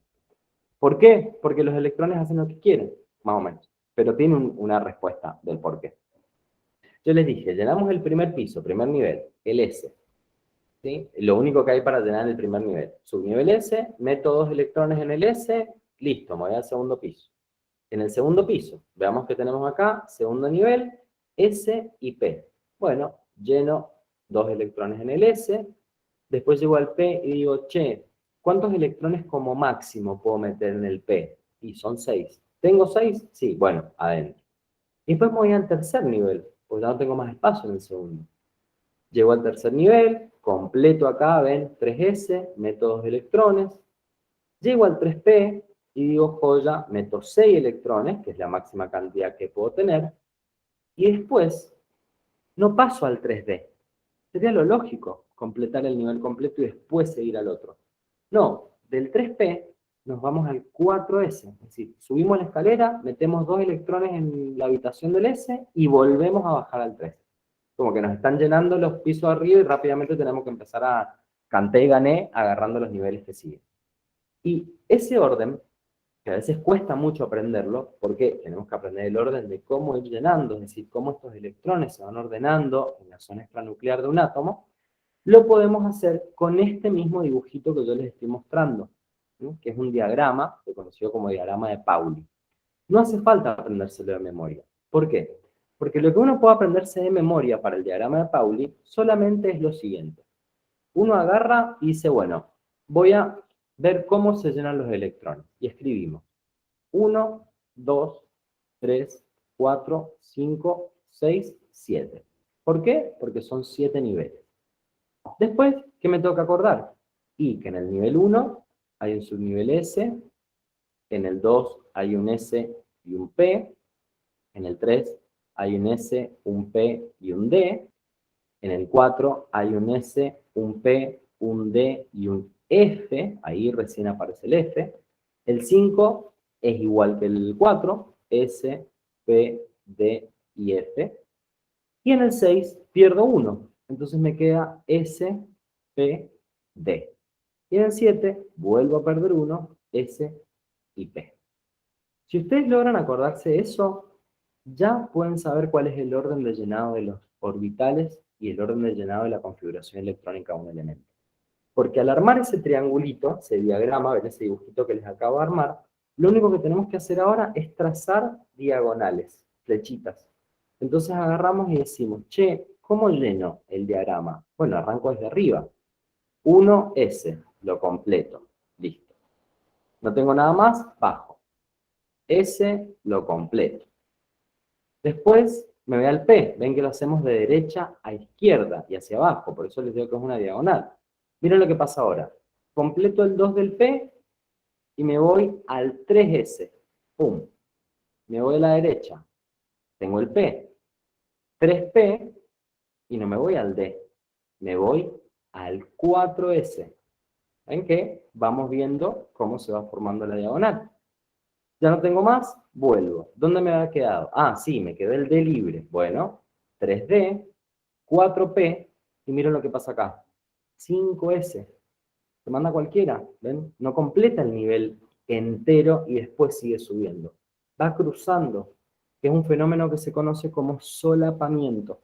[SPEAKER 1] ¿Por qué? Porque los electrones hacen lo que quieren, más o menos. Pero tiene una respuesta del por qué. Yo les dije, llenamos el primer piso, primer nivel, el S. ¿Sí? Lo único que hay para llenar el primer nivel. Subnivel S, meto 2 electrones en el S, listo, me voy al segundo piso. En el segundo piso, veamos que tenemos acá, segundo nivel, S y P. Bueno, lleno 2 electrones en el S, después llego al P y digo, che, ¿cuántos electrones como máximo puedo meter en el P? Y son 6. ¿Tengo 6? Sí, bueno, adentro. Y después me voy al tercer nivel, porque ya no tengo más espacio en el segundo. Llego al tercer nivel, completo acá, ven, 3S, meto 2 electrones. Llego al 3P y digo, joya, meto 6 electrones, que es la máxima cantidad que puedo tener. Y después, no paso al 3D. Sería lo lógico, completar el nivel completo y después seguir al otro. No, del 3P nos vamos al 4S. Es decir, subimos la escalera, metemos 2 electrones en la habitación del S y volvemos a bajar al 3. Como que nos están llenando los pisos arriba y rápidamente tenemos que empezar a canté y gané agarrando los niveles que siguen. Y ese orden, que a veces cuesta mucho aprenderlo, porque tenemos que aprender el orden de cómo ir llenando, es decir, cómo estos electrones se van ordenando en la zona extranuclear de un átomo, lo podemos hacer con este mismo dibujito que yo les estoy mostrando, ¿sí? Que es un diagrama, conocido como diagrama de Pauli. No hace falta aprendérselo de memoria. ¿Por qué? Porque lo que uno puede aprenderse de memoria para el diagrama de Pauli solamente es lo siguiente. Uno agarra y dice, bueno, voy a ver cómo se llenan los electrones. Y escribimos 1, 2, 3, 4, 5, 6, 7. ¿Por qué? Porque son 7 niveles. Después, ¿qué me toca acordar? Y que en el nivel 1 hay un subnivel S, en el 2 hay un S y un P, en el 3 hay un S, un P y un D, en el 4 hay un S, un P, un D y un F, ahí recién aparece el F. El 5 es igual que el 4, S, P, D y F. Y en el 6 pierdo 1, entonces me queda S, P, D. Y en el 7 vuelvo a perder 1, S y P. Si ustedes logran acordarse de eso, ya pueden saber cuál es el orden de llenado de los orbitales y el orden de llenado de la configuración electrónica de un elemento. Porque al armar ese triangulito, ese diagrama, ver ese dibujito que les acabo de armar, lo único que tenemos que hacer ahora es trazar diagonales, flechitas. Entonces agarramos y decimos, che, ¿cómo lleno el diagrama? Bueno, arranco desde arriba. 1S, lo completo. Listo. No tengo nada más, bajo. S, lo completo. Después me voy al P. Ven que lo hacemos de derecha a izquierda y hacia abajo. Por eso les digo que es una diagonal. Miren lo que pasa ahora. completo el 2 del P y me voy al 3S. ¡Pum! Me voy a la derecha. Tengo el P. 3P y no me voy al D. Me voy al 4S. ¿En qué? Vamos viendo cómo se va formando la diagonal. Ya no tengo más, vuelvo. ¿Dónde me había quedado? Ah, sí, me quedó el D libre. Bueno, 3D, 4P, y miren lo que pasa acá. 5S. Se manda cualquiera, ¿ven? No completa el nivel entero y después sigue subiendo. Va cruzando, que es un fenómeno que se conoce como solapamiento.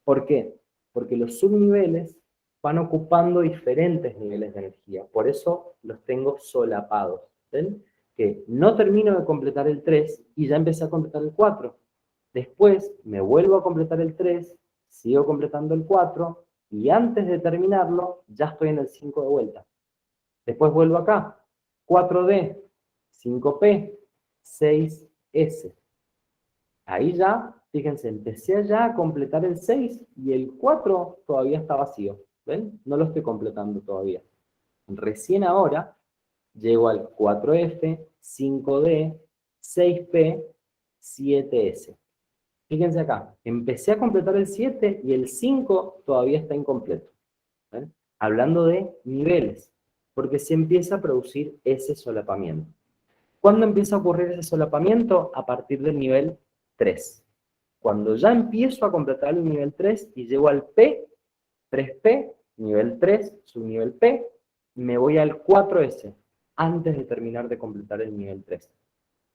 [SPEAKER 1] ¿Por qué? Porque los subniveles van ocupando diferentes niveles de energía. Por eso los tengo solapados. ¿Ven? Que no termino de completar el 3 y ya empecé a completar el 4. Después me vuelvo a completar el 3, sigo completando el 4 y antes de terminarlo ya estoy en el 5 de vuelta. Después vuelvo acá, 4D, 5P, 6S. Ahí ya, fíjense, empecé ya a completar el 6 y el 4 todavía está vacío. ¿Ven? No lo estoy completando todavía. Recién ahora llego al 4F, 5D, 6P, 7S. Fíjense acá, empecé a completar el 7 y el 5 todavía está incompleto. ¿Ven? Hablando de niveles, porque se empieza a producir ese solapamiento. ¿Cuándo empieza a ocurrir ese solapamiento? A partir del nivel 3. Cuando ya empiezo a completar el nivel 3 y llego al P, 3P, nivel 3, subnivel P, me voy al 4S, antes de terminar de completar el nivel 3.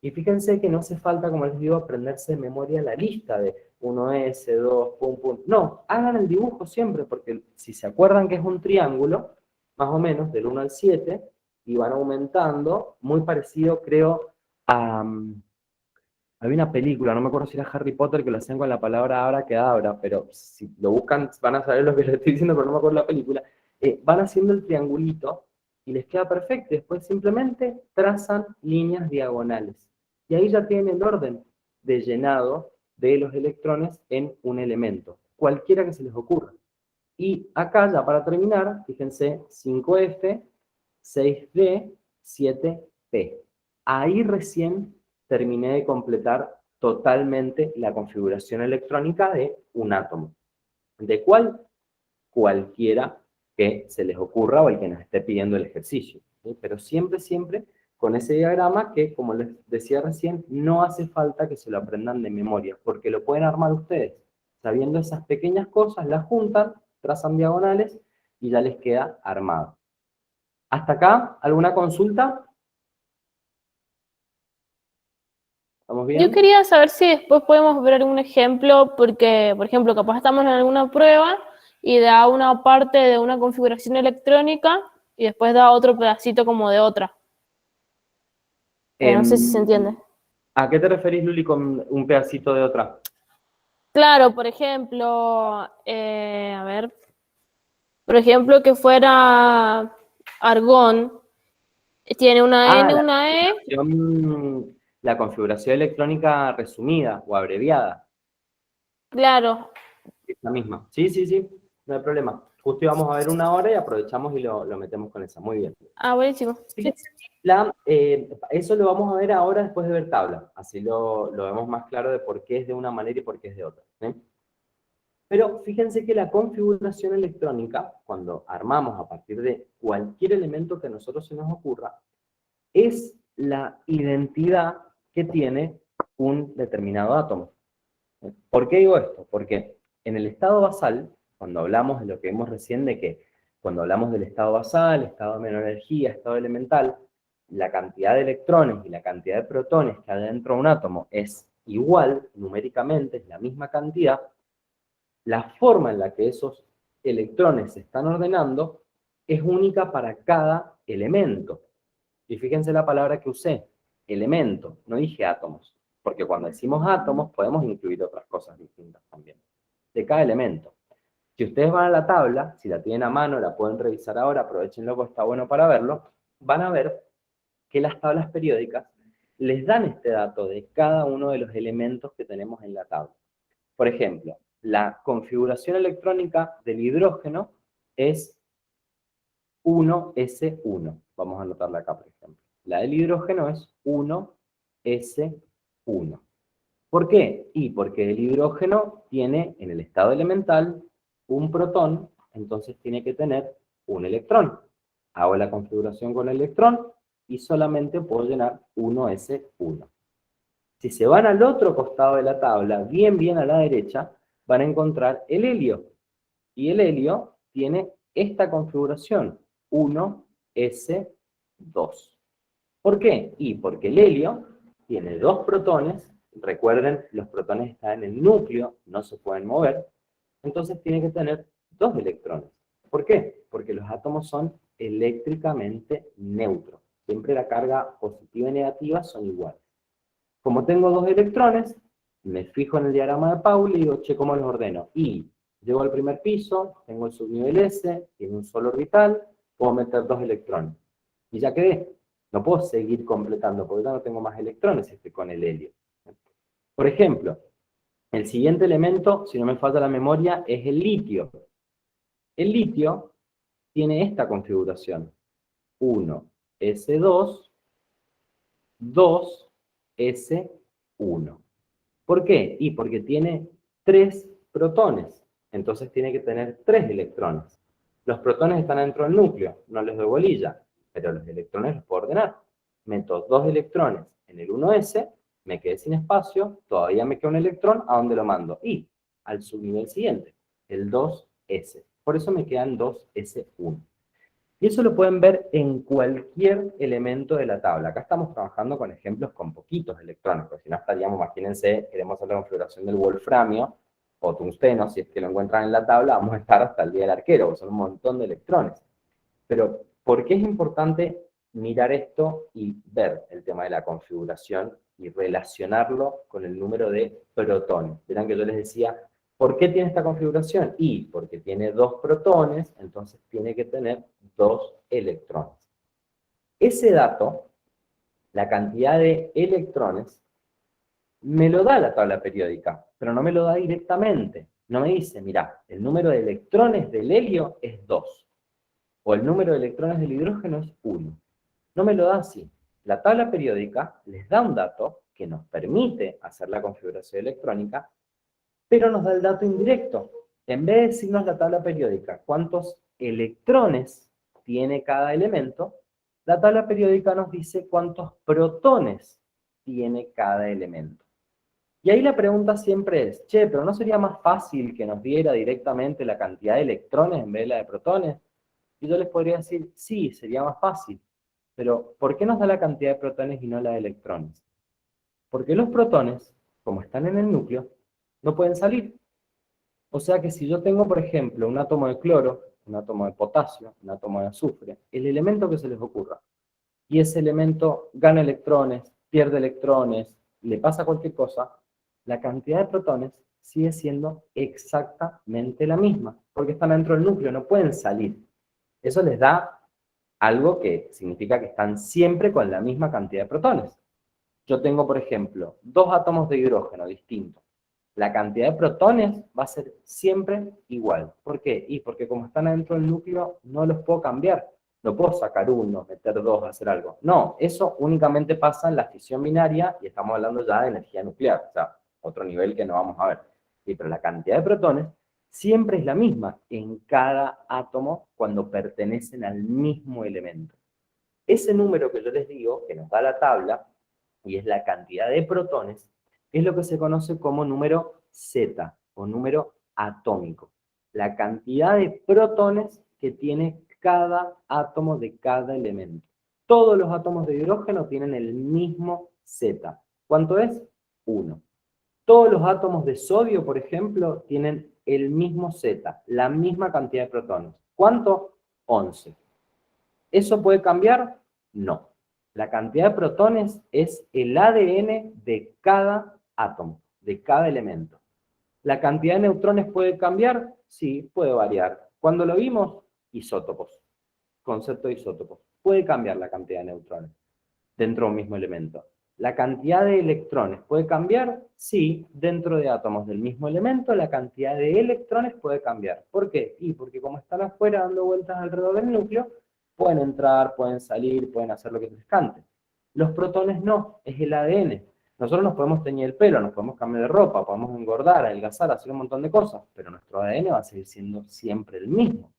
[SPEAKER 1] Y fíjense que no hace falta, como les digo, aprenderse de memoria la lista de 1S, 2, pum, pum. No, hagan el dibujo siempre, porque si se acuerdan que es un triángulo, más o menos, del 1 al 7, y van aumentando, muy parecido, creo, a... había una película, no me acuerdo si era Harry Potter, que lo hacían con la palabra abracadabra, pero si lo buscan van a saber lo que les estoy diciendo, pero no me acuerdo la película. Van haciendo el triangulito y les queda perfecto. Después simplemente trazan líneas diagonales. Y ahí ya tienen el orden de llenado de los electrones en un elemento, cualquiera que se les ocurra. Y acá ya para terminar, fíjense, 5F, 6D, 7P. Ahí recién terminé de completar totalmente la configuración electrónica de un átomo. ¿De cuál? Cualquiera que se les ocurra o el que nos esté pidiendo el ejercicio. ¿Sí? Pero siempre, siempre con ese diagrama que, como les decía recién, no hace falta que se lo aprendan de memoria, porque lo pueden armar ustedes. Sabiendo esas pequeñas cosas, las juntan, trazan diagonales y ya les queda armado. ¿Hasta acá? ¿Alguna consulta? ¿Estamos
[SPEAKER 2] Yo
[SPEAKER 1] bien?
[SPEAKER 2] quería saber si después podemos ver algún ejemplo, porque, por ejemplo, capaz estamos en alguna prueba y da una parte de una configuración electrónica y después da otro pedacito como de otra. No sé si se entiende.
[SPEAKER 1] ¿A qué te referís, Luli, con un pedacito de otra?
[SPEAKER 2] Claro, por ejemplo, a ver, por ejemplo, que fuera argón, tiene una
[SPEAKER 1] Ah,
[SPEAKER 2] N, una E,
[SPEAKER 1] la configuración electrónica resumida o abreviada.
[SPEAKER 2] claro.
[SPEAKER 1] Esa misma. Sí, sí, sí, no hay problema. Justo íbamos a ver una hora y aprovechamos y lo metemos con esa. Muy bien.
[SPEAKER 2] Ah, buenísimo.
[SPEAKER 1] Fíjense, eso lo vamos a ver ahora después de ver tabla. Así lo vemos más claro de por qué es de una manera y por qué es de otra. ¿Sí? Pero fíjense que la configuración electrónica, cuando armamos a partir de cualquier elemento que a nosotros se nos ocurra, es la identidad que tiene un determinado átomo. ¿Por qué digo esto? Porque en el estado basal, cuando hablamos de lo que vimos recién, de que cuando hablamos del estado basal, estado de menor energía, estado elemental, la cantidad de electrones y la cantidad de protones que hay dentro de un átomo es igual, numéricamente, es la misma cantidad. La forma en la que esos electrones se están ordenando es única para cada elemento. Y fíjense la palabra que usé, elemento, no dije átomos, porque cuando decimos átomos podemos incluir otras cosas distintas también, de cada elemento. Si ustedes van a la tabla, si la tienen a mano, la pueden revisar ahora, aprovechenlo que está bueno para verlo, van a ver que las tablas periódicas les dan este dato de cada uno de los elementos que tenemos en la tabla. Por ejemplo, la configuración electrónica del hidrógeno es 1s1. Vamos a anotarla acá, por ejemplo. La del hidrógeno es 1s1. ¿Por qué? Y porque el hidrógeno tiene en el estado elemental un protón, entonces tiene que tener un electrón. Hago la configuración con el electrón y solamente puedo llenar 1s1. Si se van al otro costado de la tabla, bien a la derecha, van a encontrar el helio. Y el helio tiene esta configuración, 1s2. ¿Por qué? Y porque el helio tiene dos protones. Recuerden, los protones están en el núcleo, no se pueden mover. Entonces tiene que tener dos electrones. ¿Por qué? Porque los átomos son eléctricamente neutros. Siempre la carga positiva y negativa son iguales. Como tengo dos electrones, me fijo en el diagrama de Pauli y digo, che, ¿cómo los ordeno? Y llego al primer piso, tengo el subnivel S, tiene un solo orbital, puedo meter dos electrones. Y ya quedé. No puedo seguir completando, porque ya no tengo más electrones con el helio. Por ejemplo, el siguiente elemento, si no me falla la memoria, es el litio. El litio tiene esta configuración. 1s2, 2s1. ¿Por qué? Y porque tiene 3 protones. Entonces tiene que tener 3 electrones. Los protones están dentro del núcleo, no les doy bolilla, pero los electrones los puedo ordenar. Meto 2 electrones en el 1s, me quedé sin espacio, todavía me queda un electrón, ¿a dónde lo mando? Y al subnivel siguiente, el 2s. Por eso me quedan 2s1. Y eso lo pueden ver en cualquier elemento de la tabla. Acá estamos trabajando con ejemplos con poquitos electrones, porque si no estaríamos, imagínense, queremos hacer la configuración del wolframio o tungsteno, si es que lo encuentran en la tabla, vamos a estar hasta el día del arquero, porque son un montón de electrones. Pero, ¿por qué es importante mirar esto y ver el tema de la configuración y relacionarlo con el número de protones? Verán que yo les decía, ¿por qué tiene esta configuración? Y porque tiene 2 protones, entonces tiene que tener 2 electrones. Ese dato, la cantidad de electrones, me lo da la tabla periódica, pero no me lo da directamente. No me dice, mira, el número de electrones del helio es 2, o el número de electrones del hidrógeno es 1. No me lo da así. La tabla periódica les da un dato que nos permite hacer la configuración electrónica, pero nos da el dato indirecto. En vez de decirnos la tabla periódica cuántos electrones tiene cada elemento, la tabla periódica nos dice cuántos protones tiene cada elemento. Y ahí la pregunta siempre es, che, pero ¿no sería más fácil que nos diera directamente la cantidad de electrones en vez de la de protones? Y yo les podría decir, sí, sería más fácil. Pero, ¿por qué nos da la cantidad de protones y no la de electrones? Porque los protones, como están en el núcleo, no pueden salir. O sea que si yo tengo, por ejemplo, un átomo de cloro, un átomo de potasio, un átomo de azufre, el elemento que se les ocurra, y ese elemento gana electrones, pierde electrones, le pasa cualquier cosa, la cantidad de protones sigue siendo exactamente la misma, porque están dentro del núcleo, no pueden salir. Eso les da algo que significa que están siempre con la misma cantidad de protones. Yo tengo, por ejemplo, 2 átomos de hidrógeno distintos. La cantidad de protones va a ser siempre igual. ¿Por qué? Y porque como están adentro del núcleo, no los puedo cambiar. No puedo sacar uno, meter 2, hacer algo. No, eso únicamente pasa en la fisión binaria y estamos hablando ya de energía nuclear, o sea, otro nivel que no vamos a ver. Sí, pero la cantidad de protones siempre es la misma en cada átomo cuando pertenecen al mismo elemento. Ese número que yo les digo, que nos da la tabla, y es la cantidad de protones, es lo que se conoce como número Z, o número atómico. La cantidad de protones que tiene cada átomo de cada elemento. Todos los átomos de hidrógeno tienen el mismo Z. ¿Cuánto es? 1. Todos los átomos de sodio, por ejemplo, tienen el mismo Z, la misma cantidad de protones. ¿Cuánto? 11. ¿Eso puede cambiar? No. La cantidad de protones es el ADN de cada átomo, de cada elemento. ¿La cantidad de neutrones puede cambiar? Sí, puede variar. Cuando lo vimos, isótopos, concepto de isótopos. Puede cambiar la cantidad de neutrones dentro de un mismo elemento. ¿La cantidad de electrones puede cambiar? Sí, dentro de átomos del mismo elemento, la cantidad de electrones puede cambiar. ¿Por qué? Y porque como están afuera dando vueltas alrededor del núcleo, Pueden entrar, pueden salir, pueden hacer lo que les cante. Los protones no, es el ADN. Nosotros nos podemos teñir el pelo, nos podemos cambiar de ropa, podemos engordar, adelgazar, hacer un montón de cosas, pero nuestro ADN va a seguir siendo siempre el mismo.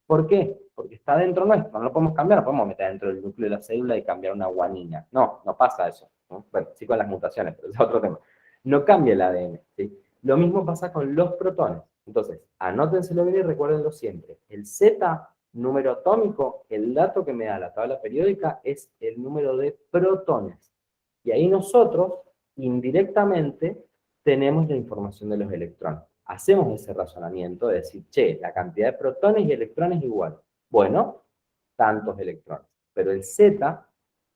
[SPEAKER 1] ¿Por qué? Porque está dentro nuestro, no lo podemos cambiar, no podemos meter dentro del núcleo de la célula y cambiar una guanina. No, no pasa eso, ¿no? Bueno, sí con las mutaciones, pero es otro tema. No cambia el ADN, ¿sí? Lo mismo pasa con los protones. Entonces, anótenselo bien y recuérdenlo siempre. El Z, número atómico, el dato que me da la tabla periódica es el número de protones. Y ahí nosotros, indirectamente, tenemos la información de los electrones. Hacemos ese razonamiento de decir, che, la cantidad de protones y electrones es igual. Bueno, tantos electrones. Pero el Z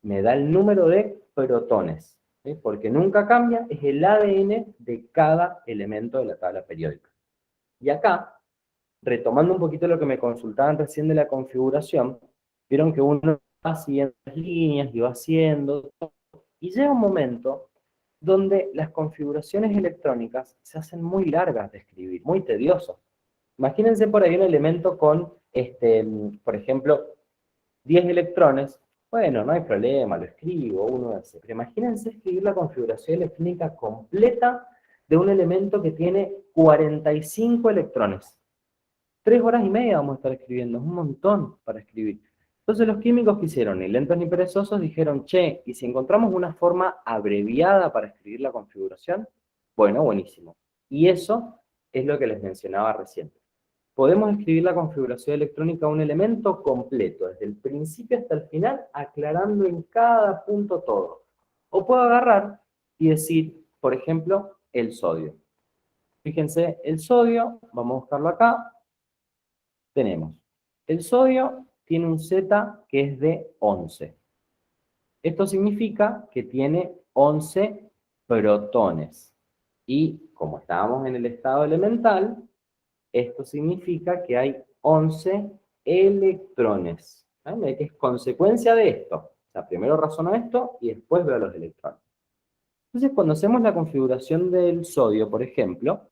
[SPEAKER 1] me da el número de protones, ¿sí? Porque nunca cambia, es el ADN de cada elemento de la tabla periódica. Y acá, retomando un poquito lo que me consultaban recién de la configuración, vieron que uno va siguiendo las líneas y va haciendo, y llega un momento donde las configuraciones electrónicas se hacen muy largas de escribir, muy tedioso. Imagínense por ahí un elemento con, por ejemplo, 10 electrones. Bueno, no hay problema, lo escribo, uno hace. Pero imagínense escribir la configuración electrónica completa de un elemento que tiene 45 electrones. 3 horas y media vamos a estar escribiendo, es un montón para escribir. Entonces los químicos que hicieron, ni lentos ni perezosos, dijeron, che, ¿y si encontramos una forma abreviada para escribir la configuración? Bueno, buenísimo. Y eso es lo que les mencionaba recién. Podemos escribir la configuración electrónica de un elemento completo, desde el principio hasta el final, aclarando en cada punto todo. O puedo agarrar y decir, por ejemplo, el sodio. Fíjense, el sodio, vamos a buscarlo acá, tenemos. El sodio tiene un Z que es de 11. Esto significa que tiene 11 protones. Y como estábamos en el estado elemental, esto significa que hay 11 electrones. ¿Vale? Que es consecuencia de esto. O sea, primero razono esto y después veo los electrones. Entonces, cuando hacemos la configuración del sodio, por ejemplo,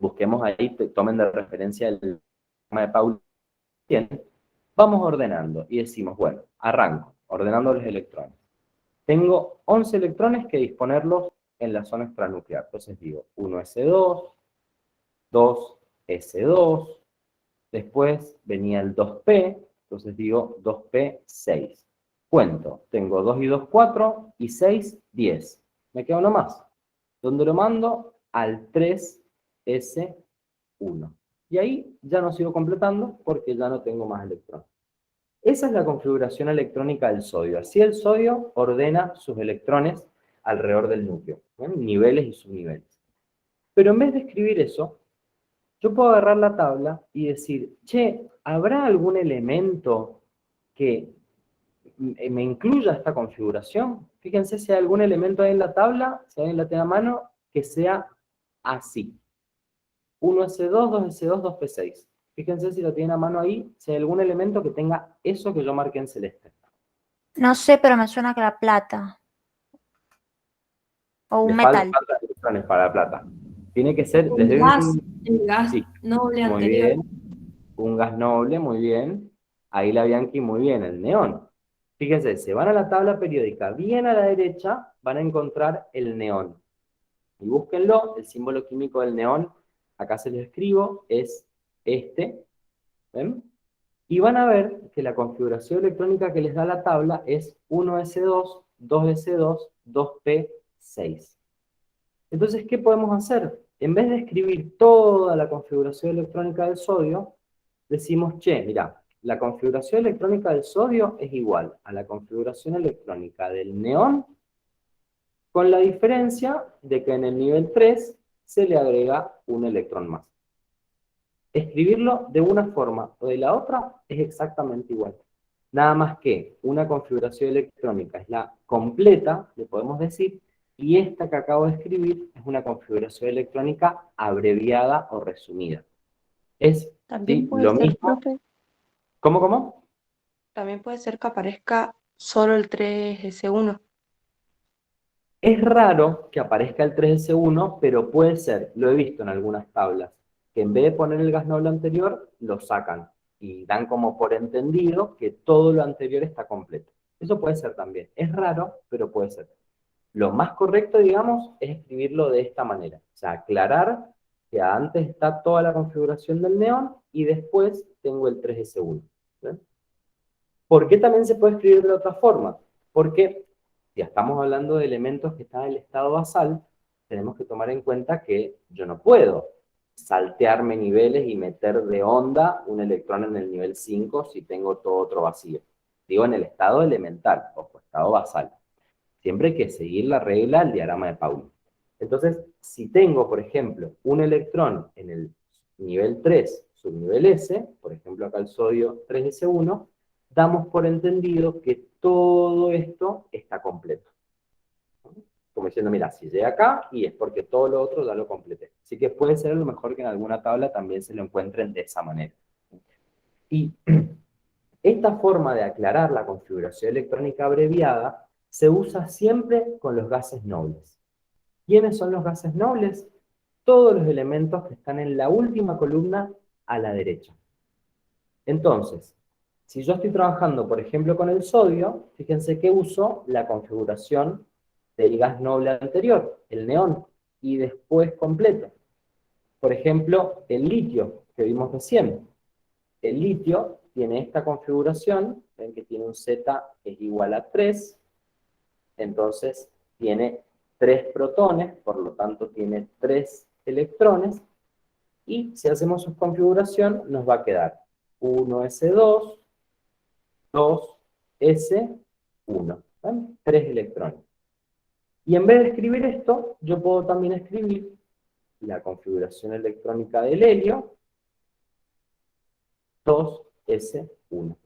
[SPEAKER 1] busquemos ahí, tomen de referencia el tema de Paul, vamos ordenando y decimos, bueno, arranco, ordenando los electrones. Tengo 11 electrones que disponerlos en la zona extranuclear. Entonces digo 1s2, 2s2, después venía el 2p, entonces digo 2p6. Cuento, tengo 2 y 2, 4, y 6, 10. Me queda uno más. ¿Dónde lo mando? Al 3s1. Y ahí ya no sigo completando porque ya no tengo más electrones. Esa es la configuración electrónica del sodio. Así el sodio ordena sus electrones alrededor del núcleo, ¿bien? Niveles y subniveles. Pero en vez de escribir eso, yo puedo agarrar la tabla y decir, che, ¿habrá algún elemento que me incluya esta configuración? Fíjense si hay algún elemento ahí en la tabla, si alguien la tiene a mano, que sea así. 1s2, 2s2, 2p6. Fíjense si lo tienen a mano ahí, si hay algún elemento que tenga eso que yo marqué en celeste.
[SPEAKER 3] No sé, pero me suena que la plata. O un
[SPEAKER 1] Le
[SPEAKER 3] metal.
[SPEAKER 1] faltan electrones para la plata. Tiene que ser
[SPEAKER 4] El
[SPEAKER 1] desde
[SPEAKER 4] gas
[SPEAKER 1] sí,
[SPEAKER 4] noble
[SPEAKER 1] muy
[SPEAKER 4] anterior.
[SPEAKER 1] bien. Un gas noble, muy bien. Ahí la Bianchi, muy bien, el neón. Fíjense, se van a la tabla periódica, bien a la derecha, van a encontrar el neón. Y búsquenlo, el símbolo químico del neón, acá se lo escribo, es este. ¿Ven? Y van a ver que la configuración electrónica que les da la tabla es 1s2, 2s2, 2p6. Entonces, ¿qué podemos hacer? En vez de escribir toda la configuración electrónica del sodio, decimos, che, mira, la configuración electrónica del sodio es igual a la configuración electrónica del neón, con la diferencia de que en el nivel 3 se le agrega un electrón más. Escribirlo de una forma o de la otra es exactamente igual. Nada más que una configuración electrónica es la completa, le podemos decir, y esta que acabo de escribir es una configuración electrónica abreviada o resumida. Es
[SPEAKER 5] También
[SPEAKER 1] ¿sí?
[SPEAKER 5] puede
[SPEAKER 1] Lo
[SPEAKER 5] ser,
[SPEAKER 1] mismo.
[SPEAKER 5] profe,
[SPEAKER 1] ¿Cómo?
[SPEAKER 5] también puede ser que aparezca solo el 3S1.
[SPEAKER 1] Es raro que aparezca el 3S1, pero puede ser, lo he visto en algunas tablas, que en vez de poner el gas noble anterior, lo sacan. y dan como por entendido que todo lo anterior está completo. Eso puede ser también. Es raro, pero puede ser. Lo más correcto, digamos, es escribirlo de esta manera. O sea, aclarar que antes está toda la configuración del neón y después tengo el 3S1. ¿Ven? ¿Por qué también se puede escribir de otra forma? Porque si estamos hablando de elementos que están en el estado basal, tenemos que tomar en cuenta que yo no puedo saltearme niveles y meter de onda un electrón en el nivel 5 si tengo todo otro vacío. Digo en el estado elemental, o estado basal. Siempre hay que seguir la regla del diagrama de Pauli. Entonces, si tengo, por ejemplo, un electrón en el nivel 3, subnivel S, por ejemplo acá el sodio 3S1, damos por entendido que todo esto está completo. Como diciendo, mira, si llega acá y es porque todo lo otro ya lo completé. Así que puede ser a lo mejor que en alguna tabla también se lo encuentren de esa manera. Y esta forma de aclarar la configuración electrónica abreviada se usa siempre con los gases nobles. ¿Quiénes son los gases nobles? Todos los elementos que están en la última columna a la derecha. Entonces, si yo estoy trabajando, por ejemplo, con el sodio, fíjense que uso la configuración del gas noble anterior, el neón, y después completo. Por ejemplo, el litio, que vimos recién. El litio tiene esta configuración, ven que tiene un Z que es igual a 3, entonces tiene 3 protones, por lo tanto tiene 3 electrones, y si hacemos su configuración nos va a quedar 1s2, 2s1, ¿ven? 3 electrones. Y en vez de escribir esto, yo puedo también escribir la configuración electrónica del helio, 2s1.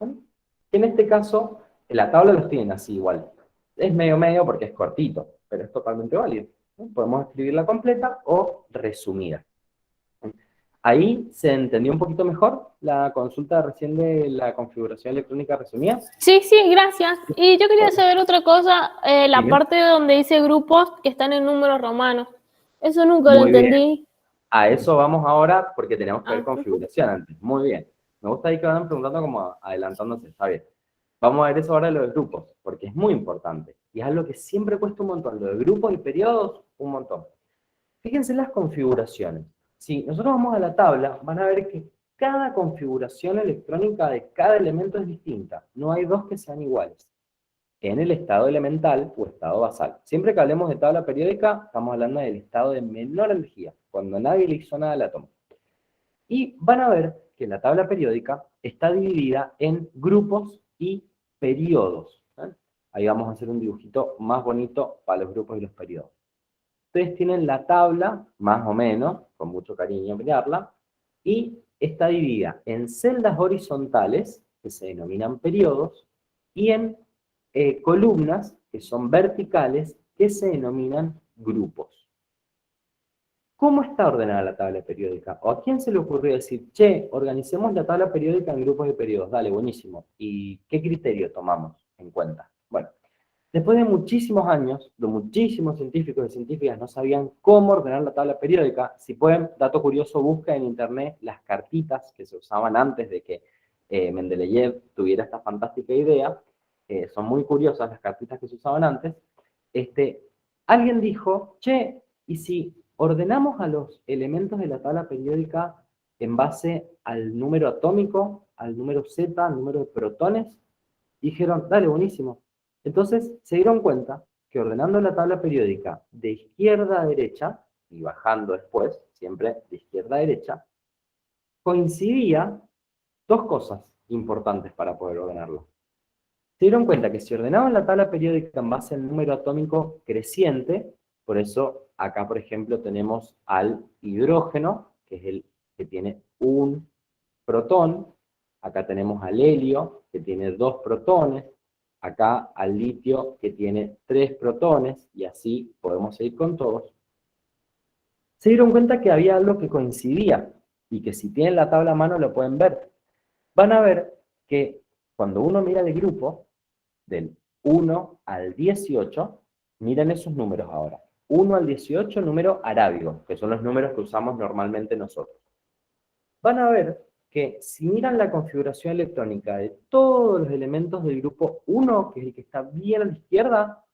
[SPEAKER 1] ¿Ven? En este caso, en la tabla los tienen así igual. Es medio porque es cortito, pero es totalmente válido. Podemos escribirla completa o resumida. ¿Ahí se entendió un poquito mejor la consulta recién de la configuración electrónica resumida?
[SPEAKER 2] Sí, sí, gracias. Y yo quería saber otra cosa, la
[SPEAKER 1] Dime.
[SPEAKER 2] parte donde dice grupos que están en números romanos. Eso nunca lo
[SPEAKER 1] Muy bien.
[SPEAKER 2] entendí.
[SPEAKER 1] A eso vamos ahora porque tenemos que ver
[SPEAKER 2] Ah.
[SPEAKER 1] configuración antes. Muy bien. Me gusta ahí que van preguntando como adelantándose. Está bien. Vamos a ver eso ahora de los grupos, porque es muy importante. Y es algo que siempre cuesta un montón. Lo de grupos y periodos, un montón. Fíjense en las configuraciones. Si nosotros vamos a la tabla, van a ver que cada configuración electrónica de cada elemento es distinta. No hay dos que sean iguales. En el estado elemental o estado basal. Siempre que hablemos de tabla periódica, estamos hablando del estado de menor energía, cuando nadie le hizo nada al átomo. Y van a ver que la tabla periódica está dividida en grupos y periodos. ¿Eh? Ahí vamos a hacer un dibujito más bonito para los grupos y los periodos. Ustedes tienen la tabla, más o menos, con mucho cariño mirarla, y está dividida en celdas horizontales, que se denominan periodos, y en columnas, que son verticales, que se denominan grupos. ¿Cómo está ordenada la tabla periódica? ¿O a quién se le ocurrió decir, che, organicemos la tabla periódica en grupos y periodos? Dale, buenísimo. ¿Y qué criterio tomamos en cuenta? Bueno, después de muchísimos años, de muchísimos científicos y científicas no sabían cómo ordenar la tabla periódica. Si pueden, dato curioso, busca en internet las cartitas que se usaban antes de que Mendeleev tuviera esta fantástica idea. Son muy curiosas las cartitas que se usaban antes. Alguien dijo, che, ¿y si ordenamos a los elementos de la tabla periódica en base al número atómico, al número Z, al número de protones? Y dijeron, dale, buenísimo. Entonces se dieron cuenta que ordenando la tabla periódica de izquierda a derecha, y bajando después, siempre de izquierda a derecha, coincidía dos cosas importantes para poder ordenarlo. Se dieron cuenta que si ordenaban la tabla periódica en base al número atómico creciente, por eso acá, por ejemplo, tenemos al hidrógeno, que es el que tiene un protón, acá tenemos al helio, que tiene 2 protones, acá al litio, que tiene 3 protones, y así podemos seguir con todos. Se dieron cuenta que había algo que coincidía, y que si tienen la tabla a mano lo pueden ver. Van a ver que cuando uno mira de grupo, del 1 al 18, miren esos números ahora. 1 al 18, número arábigo, que son los números que usamos normalmente nosotros. Van a ver que si miran la configuración electrónica de todos los elementos del grupo 1, que es el que está bien a la izquierda,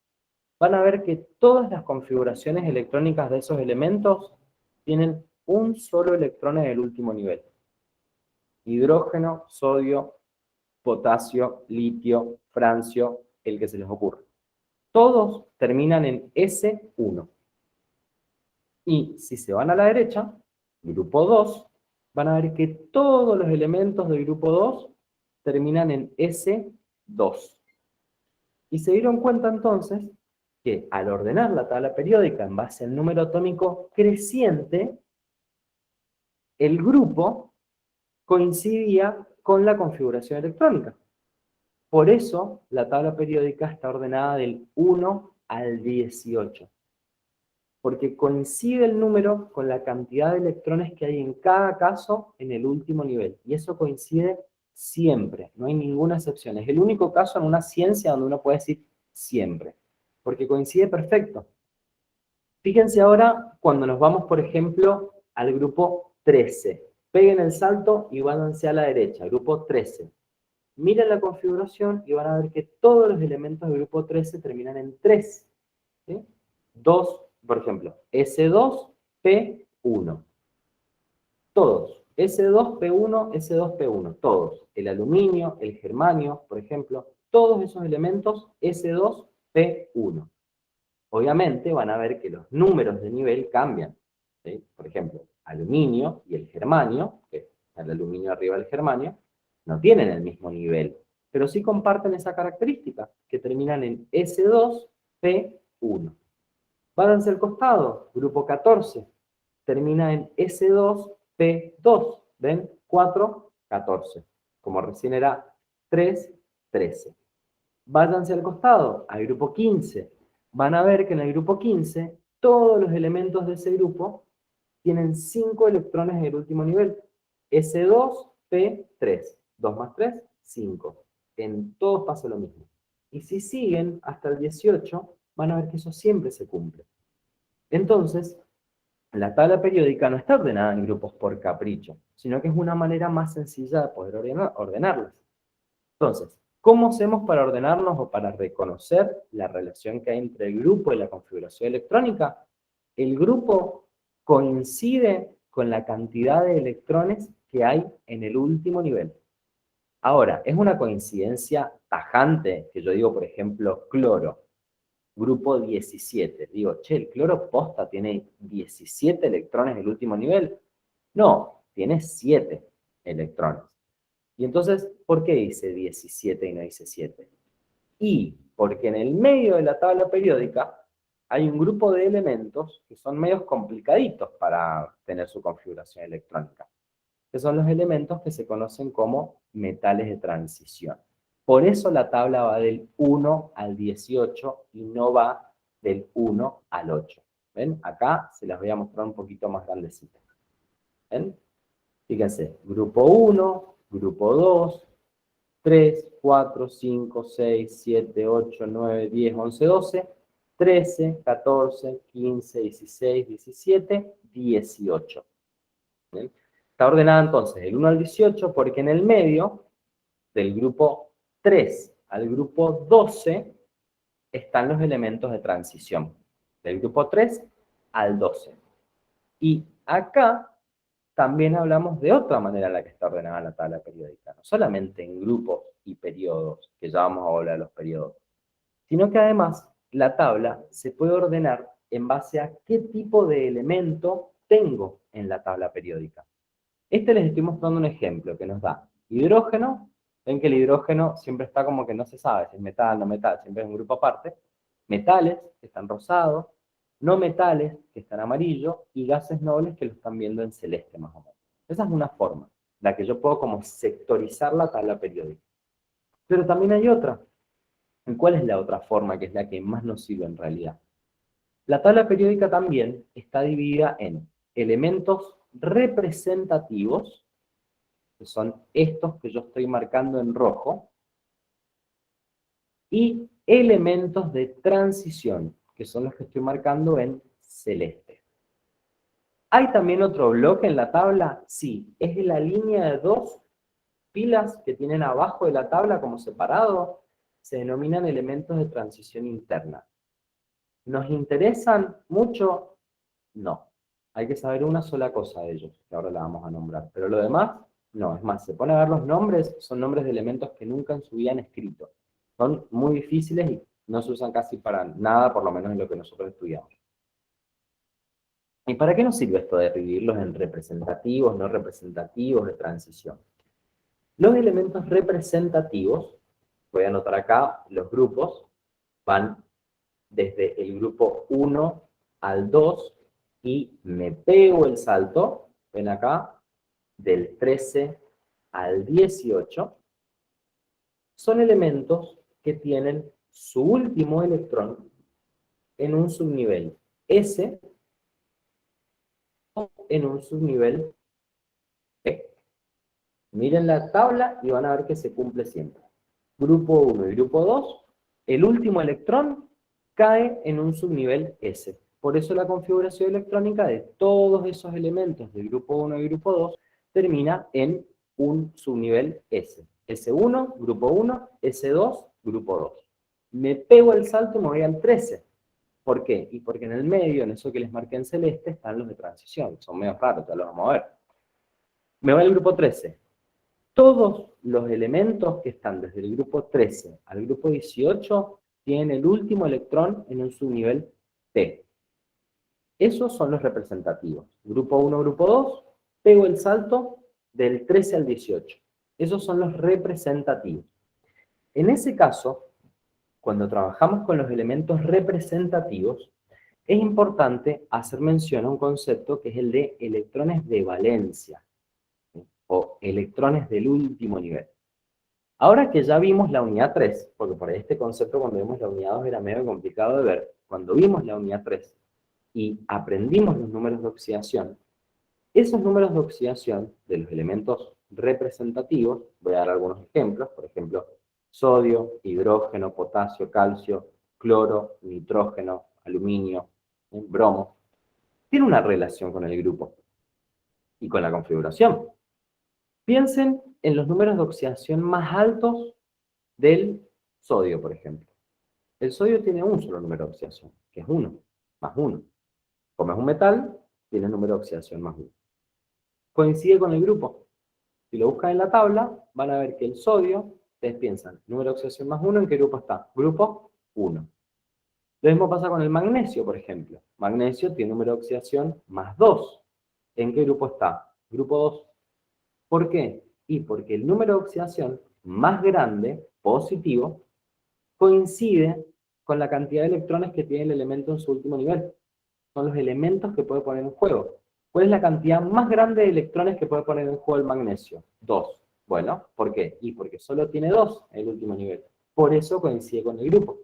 [SPEAKER 1] van a ver que todas las configuraciones electrónicas de esos elementos tienen un solo electrón en el último nivel. Hidrógeno, sodio, potasio, litio, francio, el que se les ocurra. Todos terminan en S1. Y si se van a la derecha, grupo 2, van a ver que todos los elementos del grupo 2 terminan en S2. Y se dieron cuenta entonces que al ordenar la tabla periódica en base al número atómico creciente, el grupo coincidía con la configuración electrónica. Por eso la tabla periódica está ordenada del 1 al 18. Porque coincide el número con la cantidad de electrones que hay en cada caso en el último nivel. Y eso coincide siempre, no hay ninguna excepción. Es el único caso en una ciencia donde uno puede decir siempre, porque coincide perfecto. Fíjense ahora cuando nos vamos, por ejemplo, al grupo 13. Peguen el salto y váyanse a la derecha, grupo 13. Miren la configuración y van a ver que todos los elementos del grupo 13 terminan en 3. ¿Sí? 2, por ejemplo, S2P1. Todos. S2P1, S2P1. Todos. El aluminio, el germanio, por ejemplo. Todos esos elementos S2P1. Obviamente van a ver que los números de nivel cambian. ¿Sí? Por ejemplo, aluminio y el germanio, que está el aluminio arriba del germanio, no tienen el mismo nivel, pero sí comparten esa característica, que terminan en S2P1. Váyanse al costado, grupo 14, termina en S2P2, ¿ven? 4, 14, como recién era 3, 13. Váyanse al costado, al grupo 15, van a ver que en el grupo 15, todos los elementos de ese grupo tienen 5 electrones en el último nivel, S2P3, 2 más 3, 5. En todos pasa lo mismo. Y si siguen hasta el 18, van a ver que eso siempre se cumple. Entonces, la tabla periódica no está ordenada en grupos por capricho, sino que es una manera más sencilla de poder ordenarlas. Entonces, ¿cómo hacemos para ordenarnos o para reconocer la relación que hay entre el grupo y la configuración electrónica? El grupo coincide con la cantidad de electrones que hay en el último nivel. Ahora, es una coincidencia tajante que yo digo, por ejemplo, cloro, grupo 17. Digo, che, ¿el cloro posta tiene 17 electrones en el último nivel? No, tiene 7 electrones. Y entonces, ¿por qué dice 17 y no dice 7? Y porque en el medio de la tabla periódica hay un grupo de elementos que son medios complicaditos para tener su configuración electrónica, que son los elementos que se conocen como metales de transición. Por eso la tabla va del 1 al 18 y no va del 1 al 8. ¿Ven? Acá se las voy a mostrar un poquito más grandecitas. ¿Ven? Fíjense, grupo 1, grupo 2, 3, 4, 5, 6, 7, 8, 9, 10, 11, 12, 13, 14, 15, 16, 17, 18. ¿Bien? Está ordenada entonces del 1 al 18 porque en el medio del grupo 3 al grupo 12 están los elementos de transición. Del grupo 3 al 12. Y acá también hablamos de otra manera en la que está ordenada la tabla periódica. No solamente en grupos y periodos, que ya vamos a hablar de los periodos, sino que además la tabla se puede ordenar en base a qué tipo de elemento tengo en la tabla periódica. Les estoy mostrando un ejemplo que nos da hidrógeno. Ven que el hidrógeno siempre está como que no se sabe si es metal o no metal, siempre es un grupo aparte. Metales, que están rosados, no metales, que están amarillo, y gases nobles, que lo están viendo en celeste más o menos. Esa es una forma, la que yo puedo como sectorizar la tabla periódica. Pero también hay otra. ¿Y cuál es la otra forma, que es la que más nos sirve en realidad? La tabla periódica también está dividida en elementos representativos, que son estos que yo estoy marcando en rojo, y elementos de transición, que son los que estoy marcando en celeste. ¿Hay también otro bloque en la tabla? Sí, es la línea de 2 pilas que tienen abajo de la tabla como separado, se denominan elementos de transición interna. ¿Nos interesan mucho? No. Hay que saber una sola cosa de ellos, que ahora la vamos a nombrar. Pero lo demás, no. Es más, se pone a ver los nombres, son nombres de elementos que nunca en su vida han escrito. Son muy difíciles y no se usan casi para nada, por lo menos en lo que nosotros estudiamos. ¿Y para qué nos sirve esto de dividirlos en representativos, no representativos, de transición? Los elementos representativos, voy a anotar acá, los grupos van desde el grupo 1 al 2 y me pego el salto, ven acá, del 13 al 18, son elementos que tienen su último electrón en un subnivel S o en un subnivel P. Miren la tabla y van a ver que se cumple siempre. Grupo 1 y grupo 2, el último electrón cae en un subnivel S. Por eso la configuración electrónica de todos esos elementos del grupo 1 y grupo 2 termina en un subnivel S. S1, grupo 1, S2, grupo 2. Me pego el salto y me voy al 13. ¿Por qué? Y porque en el medio, en eso que les marqué en celeste, están los de transición. Son medio raros, ya los vamos a ver. Me voy al grupo 13. Todos los elementos que están desde el grupo 13 al grupo 18 tienen el último electrón en un subnivel T. Esos son los representativos. Grupo 1, grupo 2, pego el salto del 13 al 18. Esos son los representativos. En ese caso, cuando trabajamos con los elementos representativos, es importante hacer mención a un concepto que es el de electrones de valencia, o electrones del último nivel. Ahora que ya vimos la unidad 3, porque por ahí este concepto cuando vimos la unidad 2 era medio complicado de ver, cuando vimos la unidad 3 y aprendimos los números de oxidación, esos números de oxidación de los elementos representativos, voy a dar algunos ejemplos, por ejemplo, sodio, hidrógeno, potasio, calcio, cloro, nitrógeno, aluminio, bromo, tiene una relación con el grupo y con la configuración. Piensen en los números de oxidación más altos del sodio, por ejemplo. El sodio tiene un solo número de oxidación, que es 1, más 1. Como es un metal, tiene número de oxidación más 1. Coincide con el grupo. Si lo buscan en la tabla, van a ver que el sodio, ustedes piensan, número de oxidación más 1, ¿en qué grupo está? Grupo 1. Lo mismo pasa con el magnesio, por ejemplo. Magnesio tiene número de oxidación más 2. ¿En qué grupo está? Grupo 2. ¿Por qué? Y porque el número de oxidación más grande, positivo, coincide con la cantidad de electrones que tiene el elemento en su último nivel. Son los elementos que puede poner en juego. ¿Cuál es la cantidad más grande de electrones que puede poner en juego el magnesio? 2. Bueno, ¿por qué? Y porque solo tiene 2 en el último nivel. Por eso coincide con el grupo.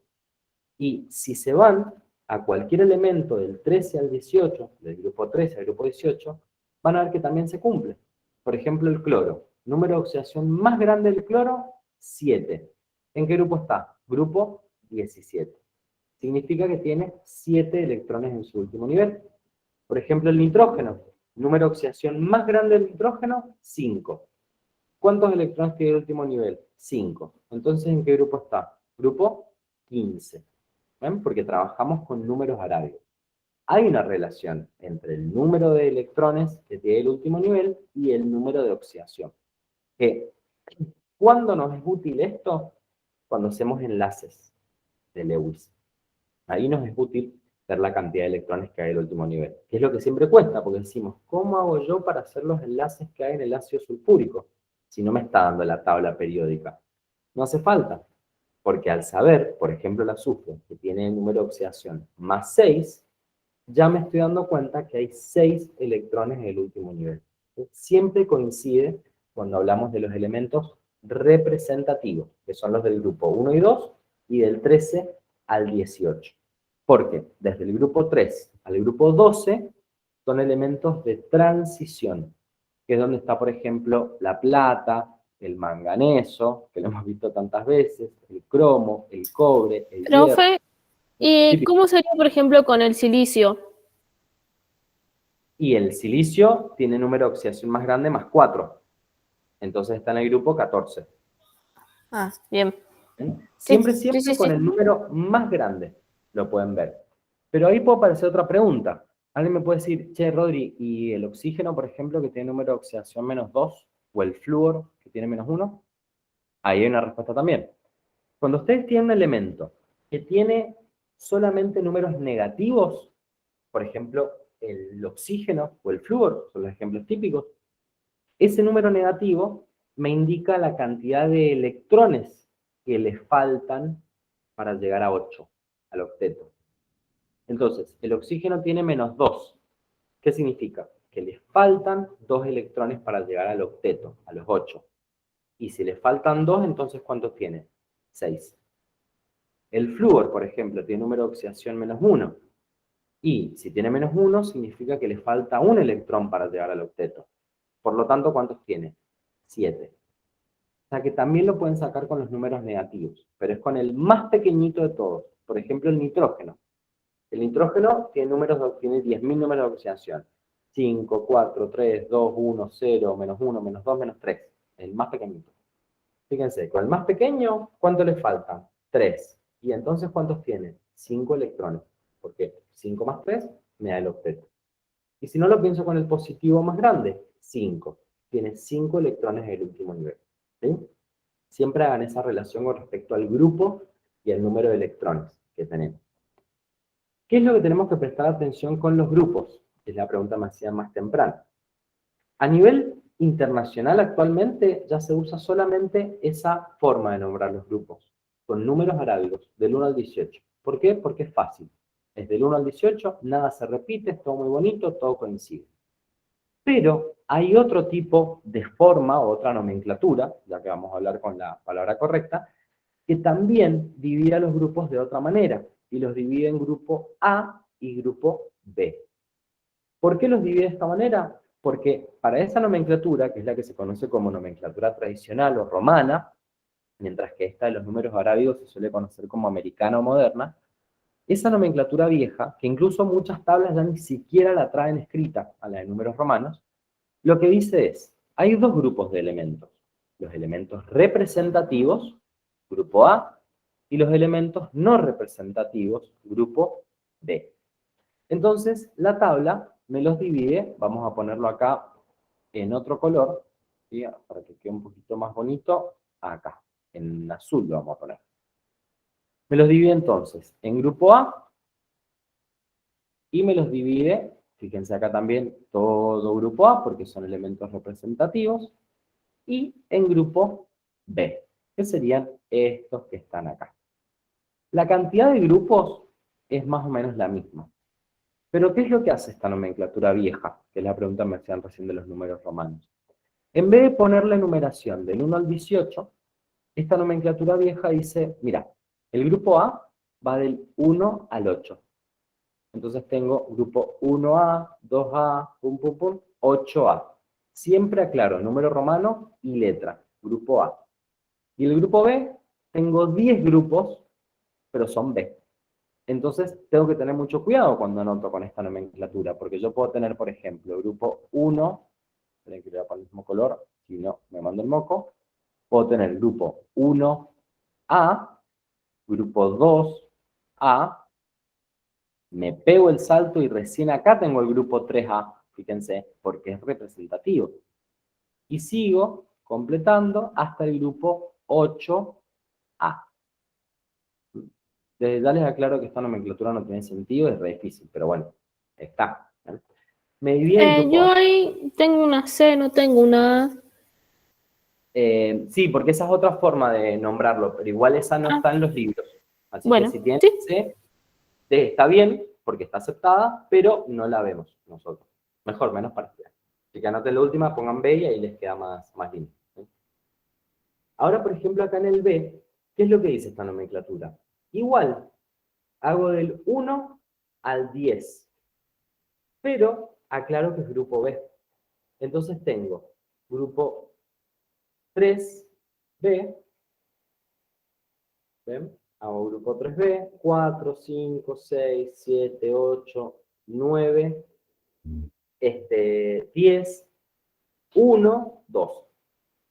[SPEAKER 1] Y si se van a cualquier elemento del 13 al 18, del grupo 13 al grupo 18, van a ver que también se cumple. Por ejemplo, el cloro. Número de oxidación más grande del cloro, 7. ¿En qué grupo está? Grupo 17. Significa que tiene 7 electrones en su último nivel. Por ejemplo, el nitrógeno. Número de oxidación más grande del nitrógeno, 5. ¿Cuántos electrones tiene el último nivel? 5. Entonces, ¿en qué grupo está? Grupo 15. ¿Ven? Porque trabajamos con números arábigos. Hay una relación entre el número de electrones que tiene el último nivel y el número de oxidación. ¿Cuándo nos es útil esto? Cuando hacemos enlaces de Lewis. Ahí nos es útil ver la cantidad de electrones que hay en el último nivel. Que es lo que siempre cuesta, porque decimos, ¿cómo hago yo para hacer los enlaces que hay en el ácido sulfúrico? Si no me está dando la tabla periódica. No hace falta. Porque al saber, por ejemplo, el azufre, que tiene el número de oxidación más 6, ya me estoy dando cuenta que hay 6 electrones en el último nivel. Siempre coincide cuando hablamos de los elementos representativos, que son los del grupo 1 y 2, y del 13 al 18. Porque desde el grupo 3 al grupo 12 son elementos de transición, que es donde está, por ejemplo, la plata, el manganeso, que lo hemos visto tantas veces, el cromo, el cobre, el hierro.
[SPEAKER 2] Profe, ¿y cómo sería, por ejemplo, con el silicio?
[SPEAKER 1] Y el silicio tiene número de oxidación más grande, más 4. Entonces está en el grupo 14.
[SPEAKER 2] Ah, bien.
[SPEAKER 1] ¿Bien?
[SPEAKER 2] Sí,
[SPEAKER 1] Siempre,
[SPEAKER 2] sí,
[SPEAKER 1] siempre
[SPEAKER 2] sí,
[SPEAKER 1] con
[SPEAKER 2] sí.
[SPEAKER 1] el número más grande lo pueden ver. Pero ahí puede aparecer otra pregunta. Alguien me puede decir, che, Rodri, ¿y el oxígeno, por ejemplo, que tiene número de oxidación -2? ¿O el flúor, que tiene -1? Ahí hay una respuesta también. Cuando ustedes tienen un elemento que tiene solamente números negativos, por ejemplo, el oxígeno o el flúor, son los ejemplos típicos, ese número negativo me indica la cantidad de electrones que le faltan para llegar a 8, al octeto. Entonces, el oxígeno tiene -2. ¿Qué significa? Que le faltan 2 electrones para llegar al octeto, a los 8. Y si le faltan 2, entonces ¿cuántos tiene? 6. El flúor, por ejemplo, tiene número de oxidación -1. Y si tiene -1, significa que le falta un electrón para llegar al octeto. Por lo tanto, ¿cuántos tiene? 7. O sea que también lo pueden sacar con los números negativos, pero es con el más pequeñito de todos. Por ejemplo, el nitrógeno. El nitrógeno tiene 10.000 números de oxidación. 5, 4, 3, 2, 1, 0, -1, -2, -3. El más pequeñito. Fíjense, con el más pequeño, ¿cuánto le falta? 3. ¿Y entonces cuántos tiene? 5 electrones. ¿Por qué? 5 más 3 me da el octeto. Y si no lo pienso con el positivo más grande, 5. Tiene 5 electrones en el último nivel. ¿Sí? Siempre hagan esa relación con respecto al grupo y al número de electrones que tenemos. ¿Qué es lo que tenemos que prestar atención con los grupos? Es la pregunta que me hacían más temprano. A nivel internacional actualmente ya se usa solamente esa forma de nombrar los grupos, con números arábigos, del 1 al 18. ¿Por qué? Porque es fácil. Es del 1 al 18, nada se repite, es todo muy bonito, todo coincide. Pero hay otro tipo de forma o otra nomenclatura, ya que vamos a hablar con la palabra correcta, que también divide a los grupos de otra manera, y los divide en grupo A y grupo B. ¿Por qué los divide de esta manera? Porque para esa nomenclatura, que es la que se conoce como nomenclatura tradicional o romana, mientras que esta de los números arábigos se suele conocer como americana o moderna, esa nomenclatura vieja, que incluso muchas tablas ya ni siquiera la traen escrita a la de números romanos, lo que dice es, hay dos grupos de elementos, los elementos representativos, grupo A, y los elementos no representativos, grupo B. Entonces, la tabla me los divide, vamos a ponerlo acá en otro color, ¿sí? Para que quede un poquito más bonito, acá, en azul lo vamos a poner. Me los divide entonces en grupo A y me los divide, fíjense acá también, todo grupo A, porque son elementos representativos, y en grupo B, que serían estos que están acá. La cantidad de grupos es más o menos la misma. Pero ¿qué es lo que hace esta nomenclatura vieja? Que es la pregunta que me hacían recién de los números romanos. En vez de ponerle numeración del 1 al 18, esta nomenclatura vieja dice, mira, el grupo A va del 1 al 8. Entonces tengo grupo 1A, 2A, pum, pum, pum, 8A. Siempre aclaro número romano y letra, grupo A. Y el grupo B, tengo 10 grupos, pero son B. Entonces, tengo que tener mucho cuidado cuando anoto con esta nomenclatura, porque yo puedo tener, por ejemplo, grupo 1, esperen que le voy a poner el mismo color, si no, me mando el moco. Puedo tener grupo 1A, grupo 2A, me pego el salto y recién acá tengo el grupo 3A, fíjense, porque es representativo. Y sigo completando hasta el grupo 8A. Desde ya les aclaro que esta nomenclatura no tiene sentido, es re difícil, pero bueno, está. ¿Vale? Me divide en grupo
[SPEAKER 2] Yo
[SPEAKER 1] A.
[SPEAKER 2] ahí tengo una C, no tengo una A.
[SPEAKER 1] Sí, porque esa es otra forma de nombrarlo, pero igual esa no
[SPEAKER 2] Ah,
[SPEAKER 1] está en los libros. Así que
[SPEAKER 2] bueno,
[SPEAKER 1] si tiene
[SPEAKER 2] sí.
[SPEAKER 1] C, está bien, porque está aceptada, pero no la vemos nosotros. Mejor, menos para estudiar. Así que anoten la última, pongan B y ahí les queda más lindo. ¿Sí? Ahora, por ejemplo, acá en el B, ¿qué es lo que dice esta nomenclatura? Igual, hago del 1 al 10, pero aclaro que es grupo B. Entonces tengo grupo 3B, ¿ven? Hago grupo 3B, 4, 5, 6, 7, 8, 9. 10, 1, 2.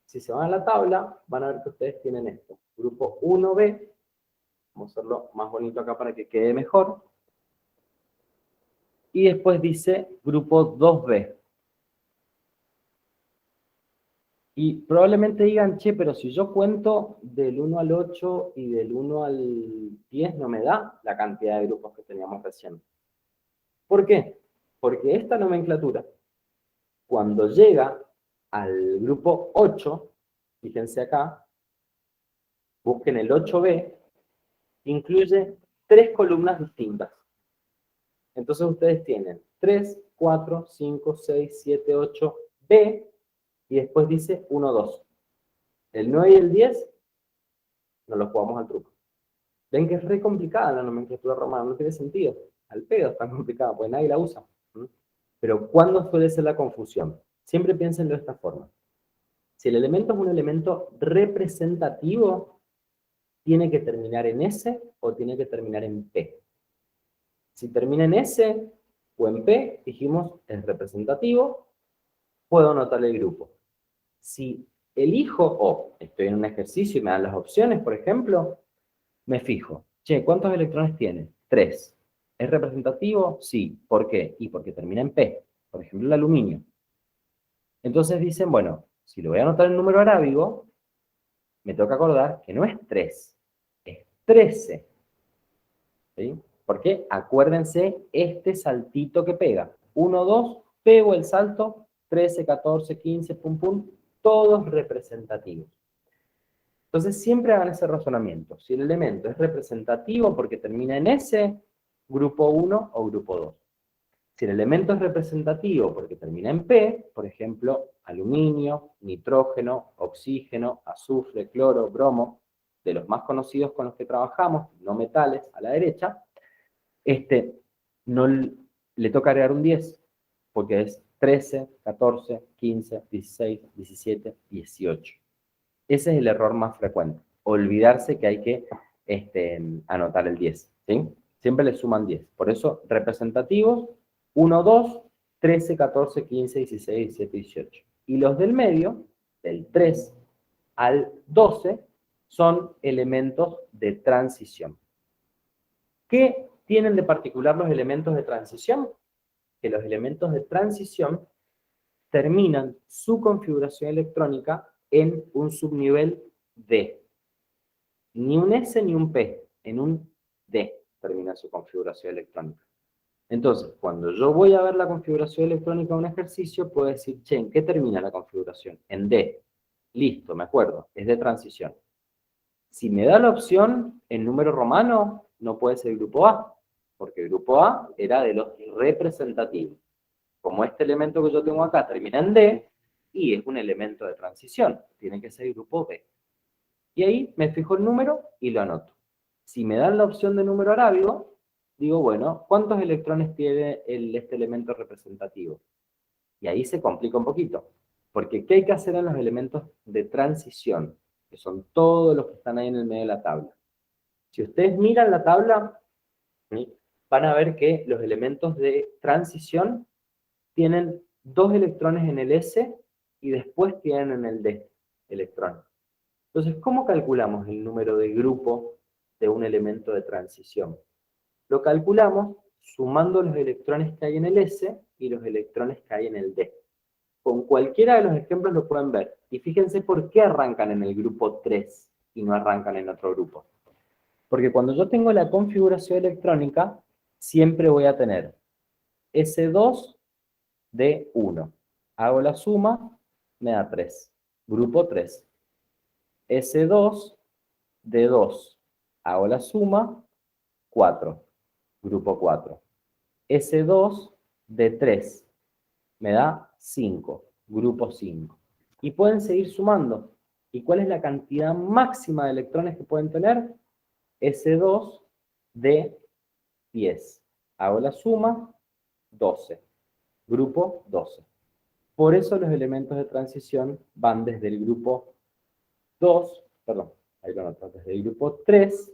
[SPEAKER 1] Si se van a la tabla, van a ver que ustedes tienen esto. Grupo 1B. Vamos a hacerlo más bonito acá para que quede mejor. Y después dice grupo 2B. Y probablemente digan, che, pero si yo cuento del 1 al 8 y del 1 al 10 no me da la cantidad de grupos que teníamos recién. ¿Por qué? Porque esta nomenclatura, cuando llega al grupo 8, fíjense acá, busquen el 8B, incluye 3 columnas distintas. Entonces ustedes tienen 3, 4, 5, 6, 7, 8, B, y después dice 1, 2. El 9 y el 10 no los jugamos al truco. Ven que es re complicada la nomenclatura romana, no tiene sentido. Al pedo es tan complicada, pues nadie la usa. Pero ¿cuándo suele ser la confusión? Siempre piénsenlo de esta forma. Si el elemento es un elemento representativo, tiene que terminar en S o tiene que terminar en P. Si termina en S o en P, dijimos, es representativo, puedo anotar el grupo. Si elijo, o estoy en un ejercicio y me dan las opciones, por ejemplo, me fijo, che, ¿cuántos electrones tiene? 3. ¿Es representativo? Sí. ¿Por qué? Y porque termina en P. Por ejemplo, el aluminio. Entonces dicen, bueno, si lo voy a anotar en número arábigo, me toca acordar que no es 3, es 13. ¿Sí? Porque acuérdense este saltito que pega. 1, 2, pego el salto, 13, 14, 15, pum, pum, todos representativos. Entonces siempre hagan ese razonamiento. Si el elemento es representativo porque termina en S, grupo 1 o grupo 2. Si el elemento es representativo porque termina en P, por ejemplo, aluminio, nitrógeno, oxígeno, azufre, cloro, bromo, de los más conocidos con los que trabajamos, no metales, a la derecha, no le toca agregar un 10, porque es 13, 14, 15, 16, 17, 18. Ese es el error más frecuente, olvidarse que hay que anotar el 10, ¿sí? Siempre le suman 10. Por eso, representativos, 1, 2, 13, 14, 15, 16, 17, 18. Y los del medio, del 3 al 12, son elementos de transición. ¿Qué tienen de particular los elementos de transición? Que los elementos de transición terminan su configuración electrónica en un subnivel D. Ni un S ni un P, en un D termina su configuración electrónica. Entonces, cuando yo voy a ver la configuración electrónica de un ejercicio, puedo decir, che, ¿en qué termina la configuración? En D. Listo, me acuerdo, es de transición. Si me da la opción en número romano, no puede ser grupo A, porque el grupo A era de los representativos. Como este elemento que yo tengo acá termina en D, y es un elemento de transición, tiene que ser grupo B. Y ahí me fijo el número y lo anoto. Si me dan la opción de número arábigo, digo, bueno, ¿cuántos electrones tiene este elemento representativo? Y ahí se complica un poquito, porque ¿qué hay que hacer en los elementos de transición? Que son todos los que están ahí en el medio de la tabla. Si ustedes miran la tabla, ¿sí?, van a ver que los elementos de transición tienen 2 electrones en el S y después tienen en el D electrones. Entonces, ¿cómo calculamos el número de grupo de un elemento de transición? Lo calculamos sumando los electrones que hay en el S y los electrones que hay en el D. Con cualquiera de los ejemplos lo pueden ver. Y fíjense por qué arrancan en el grupo 3 y no arrancan en otro grupo. Porque cuando yo tengo la configuración electrónica, siempre voy a tener S2 de 1. Hago la suma, me da 3. Grupo 3. S2 de 2. Hago la suma, 4. Grupo 4. S2 de 3. Me da 5. Grupo 5. Y pueden seguir sumando. ¿Y cuál es la cantidad máxima de electrones que pueden tener? S2 de 10. Hago la suma, 12. Grupo 12. Por eso los elementos de transición van desde el grupo 2, perdón, ahí lo noto, desde el grupo 3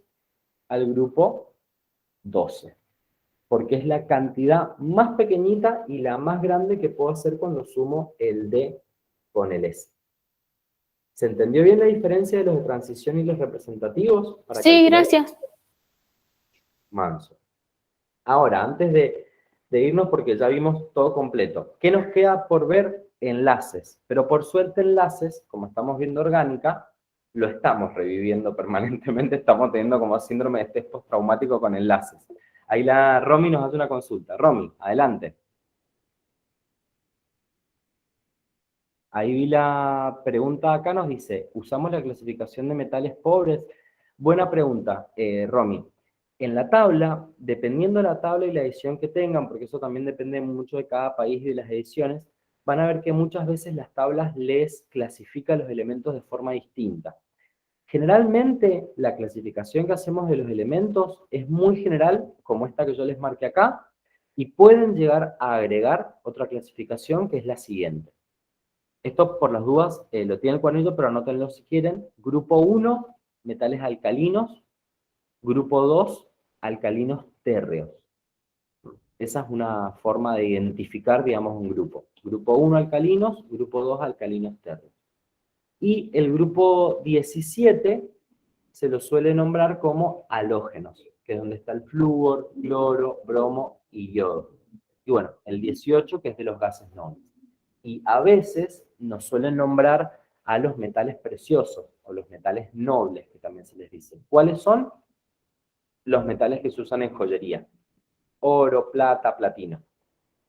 [SPEAKER 1] al grupo 12. porque es la cantidad más pequeñita y la más grande que puedo hacer cuando sumo el D con el S. ¿Se entendió bien la diferencia de los de transición y los representativos? Para
[SPEAKER 2] Sí,
[SPEAKER 1] calcular?
[SPEAKER 2] gracias.
[SPEAKER 1] Manso. Ahora, antes de irnos, porque ya vimos todo completo, ¿qué nos queda por ver? Enlaces. Pero por suerte enlaces, como estamos viendo orgánica, lo estamos reviviendo permanentemente, estamos teniendo como síndrome de estrés postraumático con enlaces. Ahí la Romy nos hace una consulta. Romy, adelante. Ahí vi la pregunta acá, nos dice, ¿usamos la clasificación de metales pobres? Buena pregunta, Romy. En la tabla, dependiendo de la tabla y la edición que tengan, porque eso también depende mucho de cada país y de las ediciones, van a ver que muchas veces las tablas les clasifican los elementos de forma distinta. Generalmente, la clasificación que hacemos de los elementos es muy general, como esta que yo les marqué acá, y pueden llegar a agregar otra clasificación que es la siguiente. Esto, por las dudas, lo tiene el cuadernillo, pero anótenlo si quieren. Grupo 1, metales alcalinos. Grupo 2, alcalinos térreos. Esa es una forma de identificar, digamos, un grupo. Grupo 1, alcalinos. Grupo 2, alcalinos térreos. Y el grupo 17 se lo suele nombrar como halógenos, que es donde está el flúor, cloro, bromo y yodo. Y bueno, el 18, que es de los gases nobles. Y a veces nos suelen nombrar a los metales preciosos, o los metales nobles, que también se les dice. ¿Cuáles son? Los metales que se usan en joyería. Oro, plata, platino.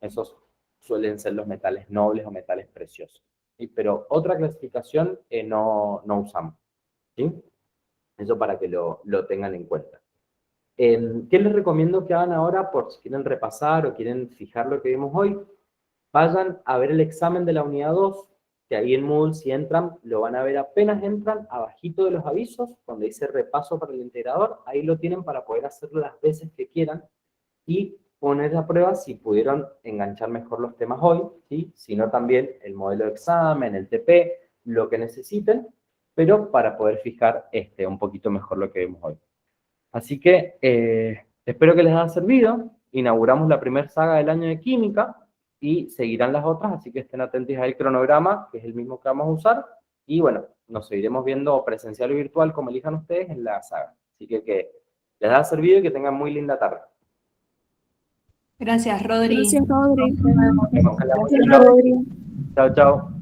[SPEAKER 1] Esos suelen ser los metales nobles o metales preciosos. ¿Sí? Pero otra clasificación no usamos. ¿Sí? Eso para que lo tengan en cuenta. ¿Qué les recomiendo que hagan ahora por si quieren repasar o quieren fijar lo que vimos hoy? Vayan a ver el examen de la unidad 2, que ahí en Moodle si entran, lo van a ver apenas entran, abajito de los avisos, donde dice repaso para el integrador, ahí lo tienen para poder hacerlo las veces que quieran y poner a prueba si pudieron enganchar mejor los temas hoy, ¿sí? Si no también el modelo de examen, el TP, lo que necesiten, pero para poder fijar un poquito mejor lo que vemos hoy. Así que espero que les haya servido. Inauguramos la primera saga del año de química y seguirán las otras, así que estén atentos al cronograma, que es el mismo que vamos a usar. Y bueno, nos seguiremos viendo presencial o virtual, como elijan ustedes, en la saga. Así que les haya servido y que tengan muy linda tarde.
[SPEAKER 5] Gracias, Rodri.
[SPEAKER 2] Gracias, Rodri.
[SPEAKER 1] Nos vemos.
[SPEAKER 2] Gracias, Rodri.
[SPEAKER 1] Chao, chao.